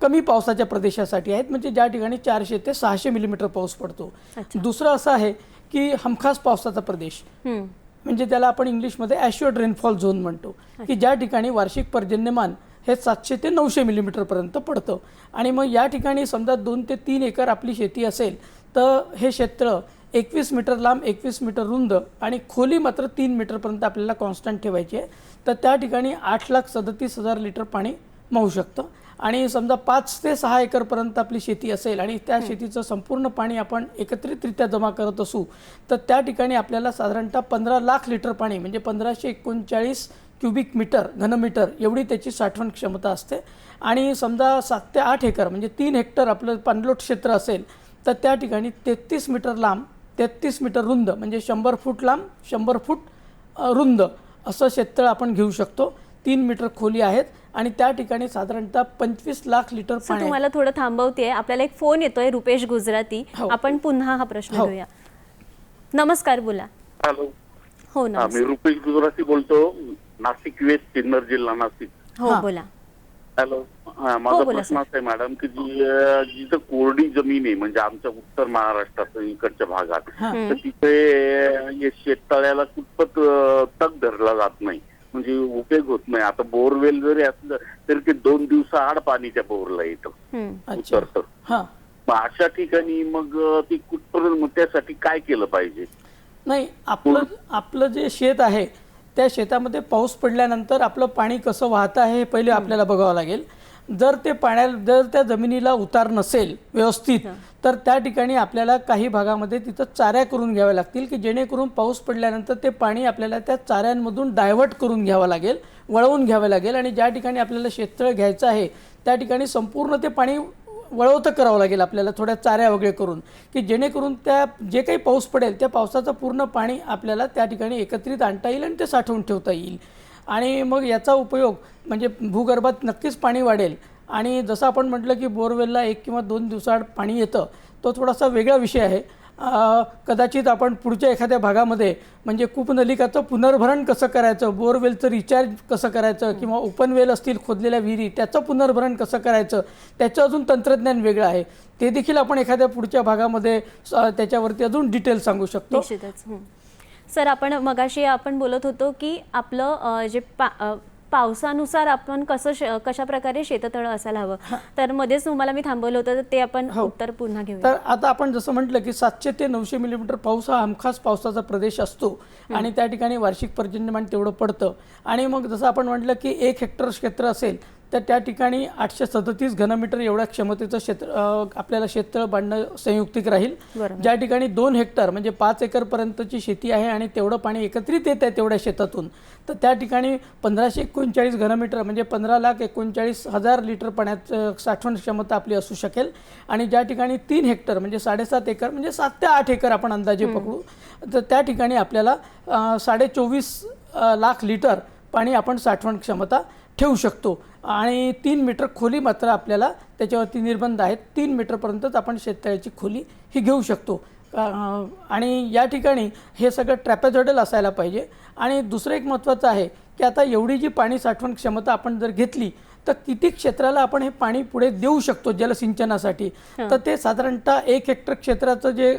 कमी पावसाच्या प्रदेशासाठी आहेत, म्हणजे ज्या ठिकाणी 400 ते 600 मिलीमीटर पाऊस पडतो. दुसरं असं आहे की हमखास पावसाचा प्रदेश, म्हणजे त्याला आपण इंग्लिशमध्ये ॲश्युअर्ड रेनफॉल झोन म्हणतो, की ज्या ठिकाणी वार्षिक पर्जन्यमान हे 700 ते 900 मिलीमीटरपर्यंत पडतं. आणि मग या ठिकाणी समजा 2 ते 3 एकर आपली शेती असेल, तर हे क्षेत्र 21 मीटर लांब, 21 मीटर रुंद आणि खोली मात्र 3 मीटरपर्यंत आपल्याला कॉन्स्टंट ठेवायची आहे. तर त्या ठिकाणी 8,37,000 लिटर पाणी मावू शकतं. आणि समजा 5 ते 6 एकरपर्यंत आपली शेती असेल आणि त्या शेतीचं संपूर्ण पाणी आपण एकत्रितरित्या जमा करत असू, तर त्या ठिकाणी आपल्याला साधारणतः 15 लाख लिटर पाणी म्हणजे 1539 क्युबिक मीटर घनमीटर एवढी त्याची साठवण क्षमता असते. आणि समजा 7 ते 8 एकर म्हणजे 3 हेक्टर आपलं पाणलोट क्षेत्र असेल, तर त्या ठिकाणी 33 मीटर लांब, 33 मीटर रुंद म्हणजे 100 फूट लांब, 100 फूट रुंद असं शेततळ आपण घेऊ शकतो. 3 मीटर खोली आहेत आणि त्या ठिकाणी साधारणतः 25 लाख लिटर पाणी. तुम्हाला थोडं थांबवते, आपल्याला एक फोन येतोय रुपेश गुजराती. आपण पुन्हा हा प्रश्न घेऊया. नमस्कार, बोला. हॅलो, हो मी नमस्कार. रुपेश गुजराती बोलतो, नाशिक वेस्ट, सिन्नर जिल्हा नाशिक. हो हा. बोला. हॅलो. माझा बोला, प्रश्न सर. असा आहे मॅडम की जिथं कोरडी जमीन आहे, म्हणजे आमच्या उत्तर महाराष्ट्रात इकडच्या भागात, हा. तर तिथे हे शेततळ्याला कुठपत तग धरला जात नाही, म्हणजे उपयोग होत नाही. आता बोरवेल जरी असलं तरी ते 2 दिवसाआड पाणी त्या बोरला येतं, हम्म. अच्छा. उतरतं. हां. मग अशा ठिकाणी मग ती कुठपर्यंत, मग त्यासाठी काय केलं पाहिजे? नाही, आपलं जे शेत आहे त्या शेतामध्ये पाऊस पडल्यानंतर आपलं पाणी कसं वाहतं आहे हे पहिले आपल्याला बघावं लागेल. जर त्या जमिनीला उतार नसेल व्यवस्थित, तर त्या ठिकाणी आपल्याला काही भागामध्ये तिथं चाऱ्या करून घ्याव्या लागतील की जेणेकरून पाऊस पडल्यानंतर ते पाणी आपल्याला त्या चाऱ्यांमधून डायव्हर्ट करून घ्यावं लागेल, वळवून घ्यावं लागेल. आणि ज्या ठिकाणी आपल्याला शेततळ घ्यायचं आहे त्या ठिकाणी संपूर्ण ते पाणी वळवतं करावं लागेल आपल्याला, थोड्या चाऱ्या वगैरे करून, की जेणेकरून त्या जे काही पाऊस पडेल त्या पावसाचं पूर्ण पाणी आपल्याला त्या ठिकाणी एकत्रित आणता येईल आणि ते साठवून ठेवता येईल. आणि मग याचा उपयोग म्हणजे भूगर्भात नक्कीच पाणी वाढेल. आणि जसं आपण म्हटलं की बोरवेलला 1 किंवा 2 दिवसाआड पाणी येतं, तो थोडासा वेगळा विषय आहे. कदाचित आपण पुढच्या एखाद्या भागामध्ये म्हणजे कूपनलिकाचं पुनर्भरण कसं करायचं, बोरवेलचं रिचार्ज कसं करायचं, किंवा ओपन वेल असतील खोदलेल्या विहिरी त्याचं पुनर्भरण कसं करायचं, त्याचं अजून तंत्रज्ञान वेगळं आहे. ते देखील आपण एखाद्या पुढच्या भागामध्ये त्याच्यावरती अजून डिटेल सांगू शकतो. निश्चितच. सर, आपण मगाशी आपण बोलत होतो की आपलं जे पावसानुसार आपण कशा प्रकारे शेततळं असायला हवं, तर मध्येच तुम्हाला मी थांबवलं होतं, तर ते आपण उत्तर पुन्हा घेऊया. तर आता आपण जसं म्हटलं की 700 ते 900 मिलीमीटर पाऊस हा हमखास पावसाचा प्रदेश असतो आणि त्या ठिकाणी वार्षिक पर्जन्यमान तेवढं पडतं. आणि मग जसं आपण म्हटलं की 1 हेक्टर क्षेत्र असेल तर त्या ठिकाणी 837 घनमीटर एवढ्या क्षमतेचं क्षेत्र आपल्याला शेततळ बांधणं संयुक्तिक राहील. ज्या ठिकाणी 2 हेक्टर म्हणजे 5 एकरपर्यंतची शेती आहे आणि तेवढं पाणी एकत्रित येत आहे तेवढ्या शेतातून, तर त्या ठिकाणी 1539 घनमीटर म्हणजे 15,39,000 लिटर पाण्याचं साठवण क्षमता आपली असू शकेल. आणि ज्या ठिकाणी 3 हेक्टर म्हणजे 7.5 एकर म्हणजे 7 ते 8 एकर आपण अंदाजे पकडू, तर त्या ठिकाणी आपल्याला 24.5 लाख लिटर पाणी आपण साठवण क्षमता ठेवू शकतो. आणि 3 मीटर खोली मात्र आपल्याला त्याच्यावरती निर्बंध आहेत, 3 मीटरपर्यंतच आपण शेततळ्याची खोली ही घेऊ शकतो. आणि या ठिकाणी हे सगळं ट्रॅपेझॉइडल असायला पाहिजे. आणि दुसरं एक महत्त्वाचं आहे की आता एवढी जी पाणी साठवण क्षमता आपण जर घेतली तर किती क्षेत्राला आपण हे पाणी पुढे देऊ शकतो जलसिंचनासाठी, तर ते साधारणतः 1 हेक्टर क्षेत्राचं जे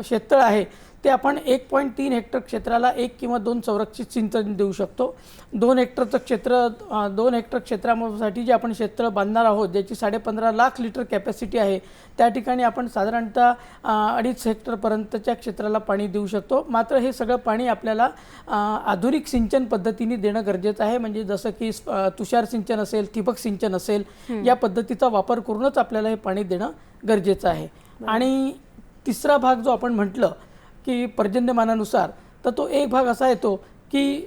शेततळ आहे ते आपण 1.3 हेक्टर क्षेत्राला 1 किंवा 2 संरक्षित सिंचन देऊ शकतो. 2 हेक्टरचं क्षेत्र 2 हेक्टर क्षेत्रासाठी जे आपण शेततळ बांधणार आहोत ज्याची 15.5 लाख लिटर कॅपॅसिटी आहे त्या ठिकाणी आपण साधारणतः 2.5 हेक्टरपर्यंतच्या क्षेत्राला पाणी देऊ शकतो. मात्र हे सगळं पाणी आपल्याला आधुनिक सिंचन पद्धतीने देणं गरजेचं आहे, म्हणजे जसं की तुषार सिंचन असेल, ठिबक सिंचन असेल, या पद्धतीचा वापर करूनच आपल्याला हे पाणी देणं गरजेचं आहे. आणि तिसरा भाग जो आपण म्हटलं की पर्जन्यमानानुसार, तर तो एक भाग असा येतो की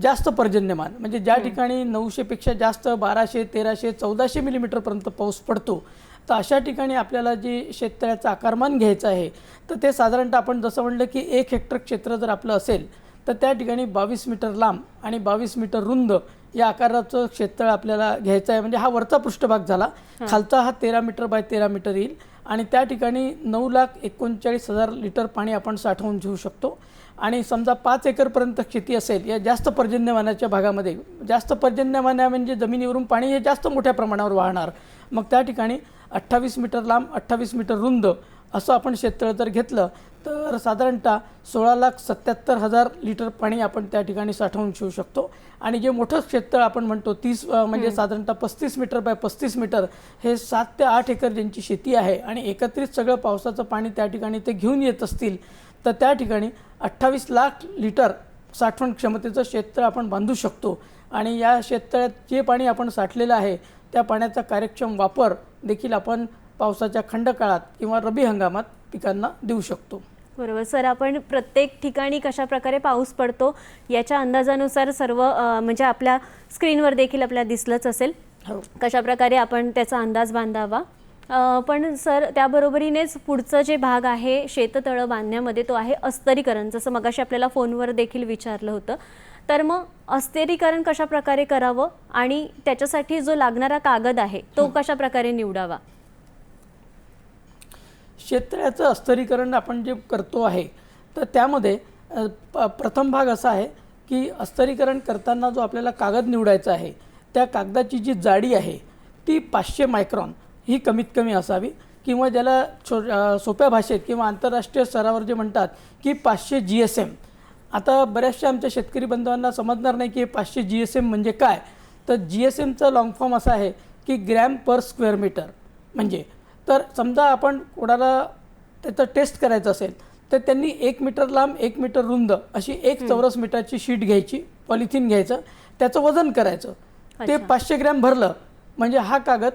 जास्त पर्जन्यमान म्हणजे ज्या ठिकाणी 900पेक्षा जास्त 1200, 1300, 1400 मिलीमीटरपर्यंत पाऊस पडतो, तर अशा ठिकाणी आपल्याला जे शेततळ्याचं आकारमान घ्यायचं आहे तर ते साधारणतः आपण जसं म्हटलं की 1 हेक्टर क्षेत्र जर आपलं असेल तर त्या ठिकाणी 22 मीटर लांब आणि 22 मीटर रुंद या आकाराचं शेततळ आपल्याला घ्यायचं आहे. म्हणजे हा वरचा पृष्ठभाग झाला, खालचा हा 13 मीटर बाय 13 मीटर येईल. आणि त्या ठिकाणी 9,39,000 लिटर पाणी आपण साठवून ठेवू शकतो. आणि समजा 5 एकरपर्यंत शेती असेल या जास्त पर्जन्यमानाच्या भागामध्ये, जास्त पर्जन्यमान म्हणजे जमिनीवरून पाणी हे जास्त मोठ्या प्रमाणावर वाहणार, मग त्या ठिकाणी 28 मीटर लांब 28 मीटर रुंद असं आपण शेततळ जर घेतलं तर साधारणतः 16,77,000 लिटर पाणी आपण त्या ठिकाणी साठवून ठेवू शकतो. आणि जे मोठं शेततळ आपण म्हणतो 30 म्हणजे साधारणतः 35 मीटर बाय 35 मीटर, हे 7 ते 8 एकर ज्यांची शेती आहे आणि एकत्रित सगळं पावसाचं पाणी त्या ठिकाणी ते घेऊन येत असतील तर त्या ठिकाणी 28 लाख लिटर साठवण क्षमतेचं शेततळ आपण बांधू शकतो. आणि या शेततळ्यात जे पाणी आपण साठलेलं आहे त्या पाण्याचा कार्यक्षम वापर देखील आपण पावसाच्या खंडकाळात किंवा रब्बी हंगामात पिकांना देऊ शकतो. बरोबर सर, आपण प्रत्येक ठिकाणी कशा प्रकारे पाऊस पडतो याच्या अंदाजानुसार सर्व म्हणजे आपल्या स्क्रीनवर देखील आपल्याला दिसलंच असेल कशा प्रकारे आपण त्याचा अंदाज बांधावा. पण सर त्याबरोबरीनेच पुढचं जे भाग आहे शेततळं बांधण्यामध्ये तो आहे अस्तरीकरण, जसं मगाशी आपल्याला फोनवर देखील विचारलं होतं. तर मग अस्तरीकरण कशा प्रकारे करावं आणि त्याच्यासाठी जो लागणारा कागद आहे तो कशा प्रकारे निवडावा? शेततळ्याचं अस्तरीकरण आपण जे करतो आहे तर त्यामध्ये प्रथम भाग असा आहे की अस्तरीकरण करताना जो आपल्याला कागद निवडायचा आहे त्या कागदाची जी जाडी आहे ती 500 मायक्रॉन ही कमीत कमी असावी, किंवा ज्याला सोप्या भाषेत किंवा आंतरराष्ट्रीय स्तरावर जे म्हणतात की 500 GSM. आता बऱ्याचशा आमच्या शेतकरी बांधवांना समजणार नाही की हे 500 GSM म्हणजे काय. तर GSMचा लॉंग फॉर्म असा आहे की ग्रॅम पर स्क्वेअर मीटर. म्हणजे तर समजा आपण कोणाला त्याचं टेस्ट करायचं असेल तर त्यांनी 1 मीटर लांब 1 मीटर रुंद अशी 1 चौरस मीटरची शीट घ्यायची, पॉलिथिन घ्यायचं, त्याचं वजन करायचं, ते 500 ग्रॅम भरलं म्हणजे हा कागद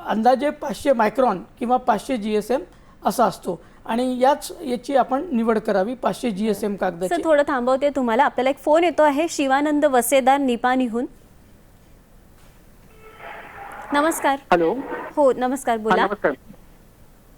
अंदाजे 500 मायक्रॉन किंवा 500 GSM असा असतो. आणि याची आपण निवड करावी 500 GSM कागदाची. सर थोडं थांबवते तुम्हाला, आपल्याला एक फोन येतो आहे शिवानंद वसेदार निपाणीहून. नमस्कार. हॅलो. हो नमस्कार, बोला. नमस्कार.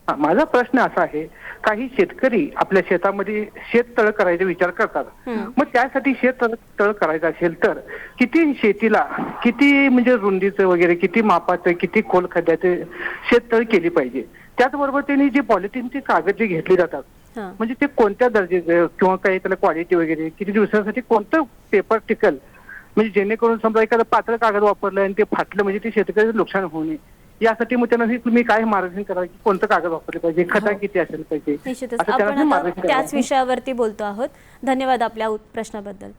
माझा प्रश्न असा आहे, काही शेतकरी आपल्या शेतामध्ये शेततळ करायचा विचार करतात. मग त्यासाठी शेततळ करायचं असेल तर किती शेतीला किती म्हणजे रुंदीचं वगैरे किती मापाचं किती खोल खड्ड्याचं शेततळ केली पाहिजे. त्याचबरोबर त्यांनी जे पॉलिथिनचे कागद जे घेतले जातात म्हणजे ते कोणत्या दर्जाचे किंवा काही त्याला क्वालिटी वगैरे किती दिवसासाठी कोणतं पेपर टिकल, म्हणजे जेणेकरून समजा एखादं पातळ कागद वापरलं आणि ते फाटलं म्हणजे ते शेतकऱ्याचं नुकसान होऊ नये यासाठी मग त्यांना तुम्ही काय मार्गदर्शन करा की कोणतं कागद वापरले पाहिजे, खता किती असेल पाहिजे. निश्चितच आपण आता त्याच विषयावरती बोलतो आहोत. धन्यवाद आपल्या प्रश्नाबद्दल.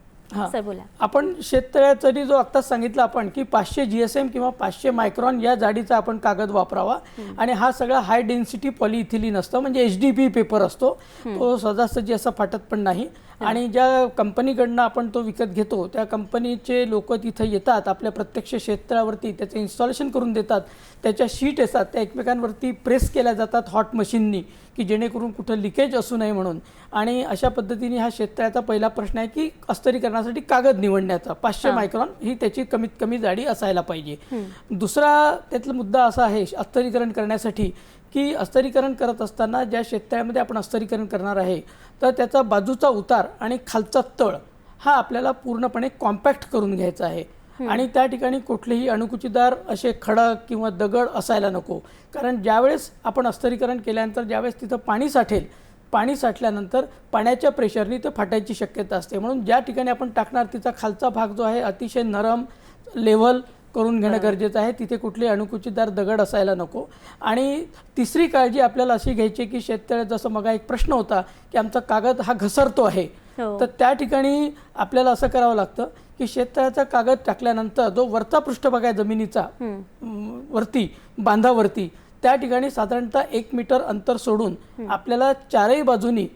सर बोला. आपण शेततळ्यासाठी जो आत्ताच सांगितलं आपण की 500 GSM किंवा 500 मायक्रॉन या जाडीचा आपण कागद वापरावा. आणि हा सगळा हाय डेन्सिटी पॉलिइथिलीन असतं, म्हणजे HDPE पेपर असतो. तो सहजासहजी असा फाटत पण नाही. आणि ज्या कंपनीकडनं आपण तो विकत घेतो त्या कंपनीचे लोक तिथं येतात, आपल्या प्रत्यक्ष शेततळ्यावरती त्याचं इन्स्टॉलेशन करून देतात. त्याच्या शीट असतात त्या एकमेकांवरती प्रेस केल्या जातात हॉट मशीननी की जेणेकरून कुठं लिकेज असू नये म्हणून. आणि अशा पद्धतीने हा शेततळ्याचा पहिला प्रश्न आहे की अस्तरीकरणासाठी कागद निवडण्याचा 500 मायक्रॉन ही त्याची कमीत कमी जाडी असायला पाहिजे. दुसरा त्यातला मुद्दा असा आहे अस्तरीकरण करण्यासाठी की अस्तरीकरण करत असताना ज्या शेततळ्यामध्ये आपण अस्तरीकरण करणार आहे तर त्याचा बाजूचा उतार आणि खालचा तळ हा आपल्याला पूर्णपणे कॉम्पॅक्ट करून घ्यायचा आहे. आणि त्या ठिकाणी कुठलेही अणुकुचीदार असे खडक किंवा दगड असायला नको. कारण ज्यावेळेस आपण अस्तरीकरण केल्यानंतर ज्यावेळेस तिथं पाणी साठेल, पाणी साठल्यानंतर पाण्याच्या प्रेशरनी ते फाटायची शक्यता असते. म्हणून ज्या ठिकाणी आपण टाकणार तिचा खालचा भाग जो आहे अतिशय नरम लेव्हल करून घेणं गरजेचं आहे. तिथे कुठले अणुकुचीदार दगड असायला नको. आणि तिसरी काळजी आपल्याला अशी घ्यायची की शेततळ्यात जसं मग एक प्रश्न होता की आमचा कागद हा घसरतो आहे, तर त्या ठिकाणी आपल्याला असं करावं लागतं की शेततळ्याचा कागद टाकल्यानंतर जो वरचा पृष्ठभाग आहे जमिनीचा वरती बांधावरती त्या ठिकाणी साधारणतः 1 मीटर अंतर सोडून आपल्याला चारही बाजूनी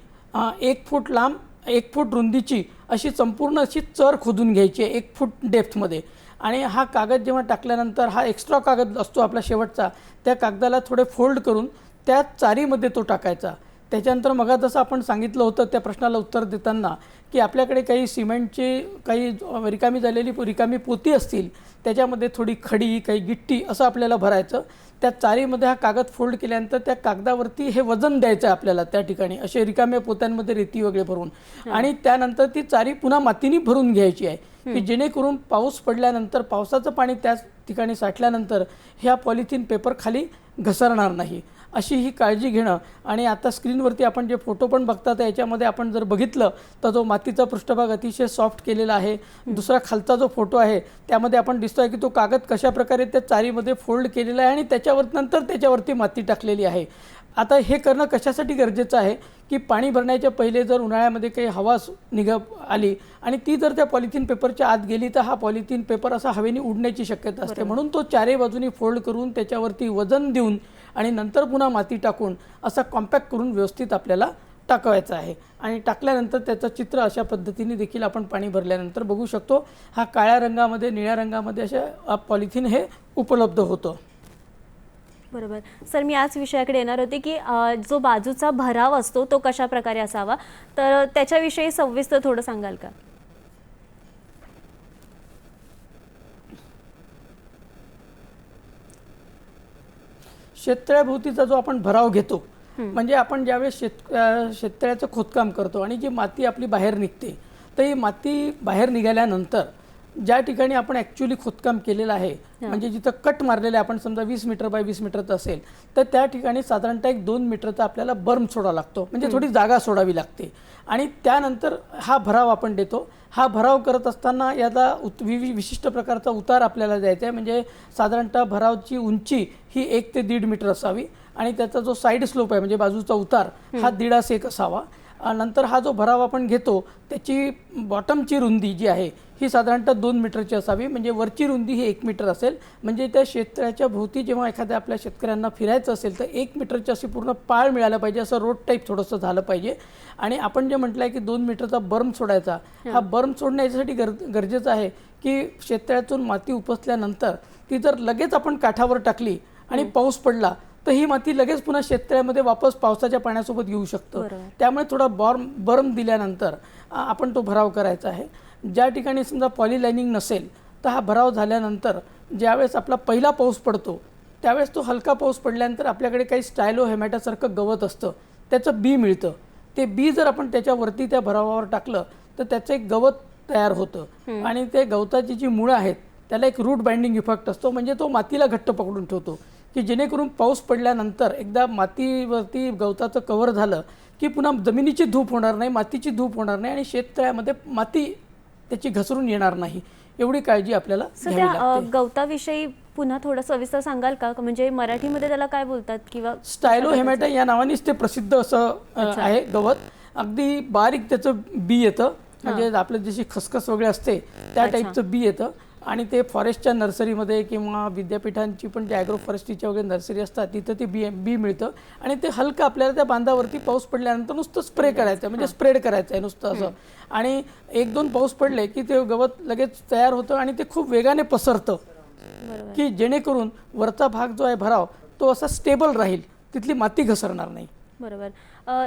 1 फूट लांब 1 फूट रुंदीची अशी संपूर्ण अशी चर खोदून घ्यायची आहे 1 फूट डेप्थमध्ये. आणि हा कागद जेव्हा टाकल्यानंतर हा एक्स्ट्रा कागद असतो आपला शेवटचा, त्या कागदाला थोडे फोल्ड करून त्या चारीमध्ये तो टाकायचा. त्याच्यानंतर मग जसं आपण सांगितलं होतं त्या प्रश्नाला उत्तर देताना की आपल्याकडे काही सिमेंटची काही रिकामी झालेली रिकामी पोती असतील त्याच्यामध्ये थोडी खडी काही गिट्टी असं आपल्याला भरायचं. त्या चारीमध्ये हा कागद फोल्ड केल्यानंतर त्या कागदावरती हे वजन द्यायचं आहे आपल्याला त्या ठिकाणी असे रिकाम्या पोत्यांमध्ये रेती वगैरे भरून. आणि त्यानंतर ती चारी पुन्हा मातीने भरून घ्यायची आहे की जेणेकरून पाऊस पडल्यानंतर पावसाचं पाणी त्याच ठिकाणी साठल्यानंतर ह्या पॉलिथिन पेपर खाली घसरणार नाही अशी ही काळजी घेणं. आणि आता स्क्रीनवरती आपण जे फोटो पण बघतात याच्यामध्ये आपण जर बघितलं तर जो मातीचा पृष्ठभाग अतिशय सॉफ्ट केलेला आहे. दुसरा खालचा जो फोटो आहे त्यामध्ये आपण दिसतोय की तो कागद कशा प्रकारे त्या चारीमध्ये फोल्ड केलेला आहे आणि त्याच्यावरती माती टाकलेली आहे. आता हे करणं कशासाठी गरजेचं आहे की पाणी भरण्याच्या पहिले जर उन्हाळ्यामध्ये काही हवा आली आणि ती जर त्या पॉलिथिन पेपरच्या आत गेली तर हा पॉलिथिन पेपर असा हवेने उडण्याची शक्यता असते. म्हणून तो चारही बाजूनी फोल्ड करून त्याच्यावरती वजन देऊन आणि नंतर पुन्हा माती टाकून असा कॉम्पॅक्ट करून व्यवस्थित आपल्याला टाकवायचा आहे. आणि टाकल्यानंतर त्याचं चित्र अशा पद्धतीने देखील आपण पाणी भरल्यानंतर बघू शकतो. हा काळ्या रंगामध्ये निळ्या रंगामध्ये अशा पॉलिथिन हे उपलब्ध होतं. बरोबर. सर मी याच विषयाकडे येणार होते की जो बाजूचा भराव असतो तो कशा प्रकारे असावा, तर त्याच्याविषयी सविस्तर थोडं सांगाल का? शेततळ्याभोवतीचा जो आपण भराव घेतो म्हणजे आपण ज्यावेळेस शेततळ्याचं खोदकाम करतो आणि जी माती आपली बाहेर निघते तर ही माती बाहेर निघाल्यानंतर ज्या ठिकाणी आपण ॲक्च्युली खोदकाम केलेलं आहे म्हणजे जिथं कट मारलेलं आहे, आपण समजा 20 मीटर बाय 20 मीटरचं असेल तर त्या ठिकाणी साधारणतः 1-2 मीटरचा आपल्याला बर्म सोडावा लागतो, म्हणजे थोडी जागा सोडावी लागते. आणि त्यानंतर हा भराव आपण देतो. हा भराव करत असताना याचा विशिष्ट प्रकारचा उतार आपल्याला द्यायचा आहे, म्हणजे साधारणतः भरावची उंची ही 1 ते 1.5 मीटर असावी आणि त्याचा जो साईड स्लोप आहे म्हणजे बाजूचा उतार हा 1.5 असावा. नंतर हा जो भराव आपण घेतो त्याची बॉटमची रुंदी जी आहे ही साधारणतः 2 मीटरची असावी, म्हणजे वरची रुंदी ही 1 मीटर असेल. म्हणजे त्या शेततळ्याच्या भोवती जेव्हा एखाद्या आपल्या शेतकऱ्यांना फिरायचं असेल तर 1 मीटरची अशी पूर्ण पाळ मिळायला पाहिजे, असं रोड टाईप थोडंसं झालं पाहिजे. आणि आपण जे म्हटलं आहे की 2 मीटरचा बर्म सोडायचा, हा बर्म सोडणं याच्यासाठी गरजेचं आहे की शेततळ्यातून माती उपसल्यानंतर ती जर लगेच आपण काठावर टाकली आणि पाऊस पडला तर ही माती लगेच पुन्हा शेततळ्यामध्ये वापस पावसाच्या पाण्यासोबत येऊ शकतं. त्यामुळे थोडा बर्म दिल्यानंतर आपण तो भराव करायचा आहे. ज्या ठिकाणी समजा पॉलिलायनिंग नसेल तर हा भराव झाल्यानंतर ज्यावेळेस आपला पहिला पाऊस पडतो त्यावेळेस तो हलका पाऊस पडल्यानंतर आपल्याकडे काही स्टायलो हेमॅटासारखं गवत असतं, त्याचं बी मिळतं. ते बी जर आपण त्याच्यावरती त्या भरावावर टाकलं तर त्याचं एक गवत तयार होतं आणि ते गवताची जी मुळं आहेत त्याला एक रूट बाइंडिंग इफेक्ट असतो, म्हणजे तो मातीला घट्ट पकडून ठेवतो की जेणेकरून पाऊस पडल्यानंतर एकदा मातीवरती गवताचं कव्हर झालं की पुन्हा जमिनीची धूप होणार नाही, मातीची धूप होणार नाही आणि शेततळ्यामध्ये माती त्याची घसरून येणार नाही. एवढी काळजी आपल्याला घ्यावी लागते. गवताविषयी पुन्हा थोडं सविस्तर सांगाल का, म्हणजे मराठीमध्ये त्याला काय बोलतात किंवा स्टायलो हेमॅटा या नावानेच ते प्रसिद्ध असं आहे गवत. अगदी बारीक त्याचं बी येतं, म्हणजे आपलं जशी खसखस वगैरे असते त्या टाईपचं बी येतं आणि ते फॉरेस्टच्या नर्सरीमध्ये किंवा विद्यापीठांची पण जे ॲग्रो फॉरेस्ट्रीच्या वगैरे नर्सरी असतात तिथं ते बी मिळतं आणि ते हलकं आपल्याला त्या बांधावरती पाऊस पडल्यानंतर नुसतं स्प्रे करायचं, म्हणजे स्प्रेड करायचं आहे नुसतं असं. आणि 1-2 पाऊस पडले की ते गवत लगेच तयार होतं आणि ते खूप वेगाने पसरतं की जेणेकरून वरचा भाग जो आहे भराव तो असा स्टेबल राहील, तिथली माती घसरणार नाही. बरोबर.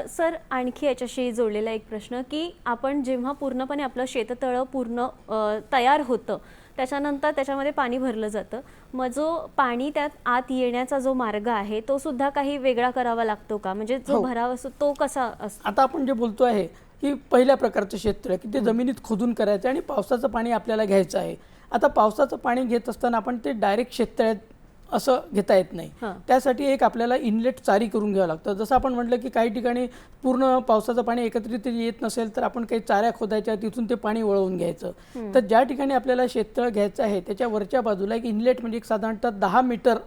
सर, आणखी याच्याशी जोडलेला एक प्रश्न की आपण जेव्हा पूर्णपणे आपलं शेततळं पूर्ण तयार होतं त्याच्यानंतर त्याच्यामध्ये पाणी भरलं जातं, मग जो पाणी त्यात आत येण्याचा जो मार्ग आहे तो सुद्धा काही वेगळा करावा लागतो का, म्हणजे जो भराव असतो तो कसा असतो? आता आपण जे बोलतो आहे की पहिल्या प्रकारचं शेततळ की ते जमिनीत खोदून करायचं आणि पावसाचं पाणी आपल्याला घ्यायचं आहे. आता पावसाचं पाणी घेत असताना आपण ते डायरेक्ट शेततळ्यात असं घेता येत नाही. त्यासाठी एक आपल्याला इनलेट चारी करून घ्यावं लागतं. जसं आपण म्हटलं की काही ठिकाणी पूर्ण पावसाचं पाणी एकत्रित येत नसेल तर आपण काही चाऱ्या खोदायच्या, तिथून ते पाणी वळवून घ्यायचं. तर ज्या ठिकाणी आपल्याला शेततळ घ्यायचं आहे त्याच्या वरच्या बाजूला एक इनलेट म्हणजे साधारणतः 10 मीटर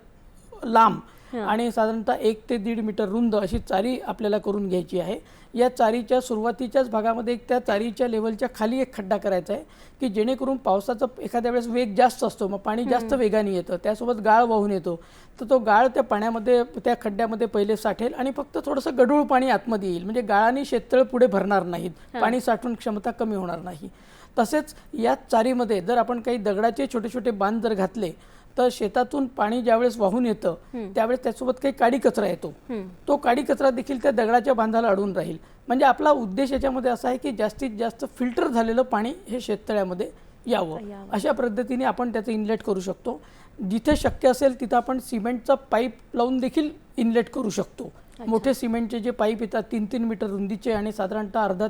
लांब आणि साधारणतः 1 ते 1.5 मीटर रुंद अशी चारी आपल्याला करून घ्यायची आहे. या चारीच्या सुरुवातीच्याच भागामध्ये त्या चारीच्या लेवलच्या खाली एक खड्डा करायचा आहे की जेणेकरून पावसाचा एखाद्या वेळेस वेग जास्त असतो, मग पाणी जास्त वेगाने येतं, त्यासोबत गाळ वाहून येतो, तर तो गाळ त्या पाण्यामध्ये त्या खड्ड्यामध्ये पहिले साठेल आणि फक्त थोडंसं गढूळ पाणी आतमध्ये येईल, म्हणजे गाळाने शेततळ पुढे भरणार नाहीत, पाणी साठवून क्षमता कमी होणार नाही. तसेच या चारीमध्ये जर आपण काही दगडाचे छोटे छोटे बांध जर घातले तर शेतातून पाणी ज्यावेळेस वाहून येतं त्यावेळेस त्यासोबत काही काडी कचरा येतो, तो काडी कचरा देखील त्या दगडाच्या बांधाला अडून राहील. म्हणजे आपला उद्देश याच्यामध्ये असा आहे की जास्तीत जास्त फिल्टर झालेलं पाणी हे शेततळ्यामध्ये यावं. अशा पद्धतीने आपण त्याचं इनलेट करू शकतो. जिथे शक्य असेल तिथं आपण सिमेंटचा पाईप लावून देखील इनलेट करू शकतो. मोठे सिमेंटचे जे पाईप येतात 3-3 मीटर रुंदीचे आणि साधारणतः अर्धा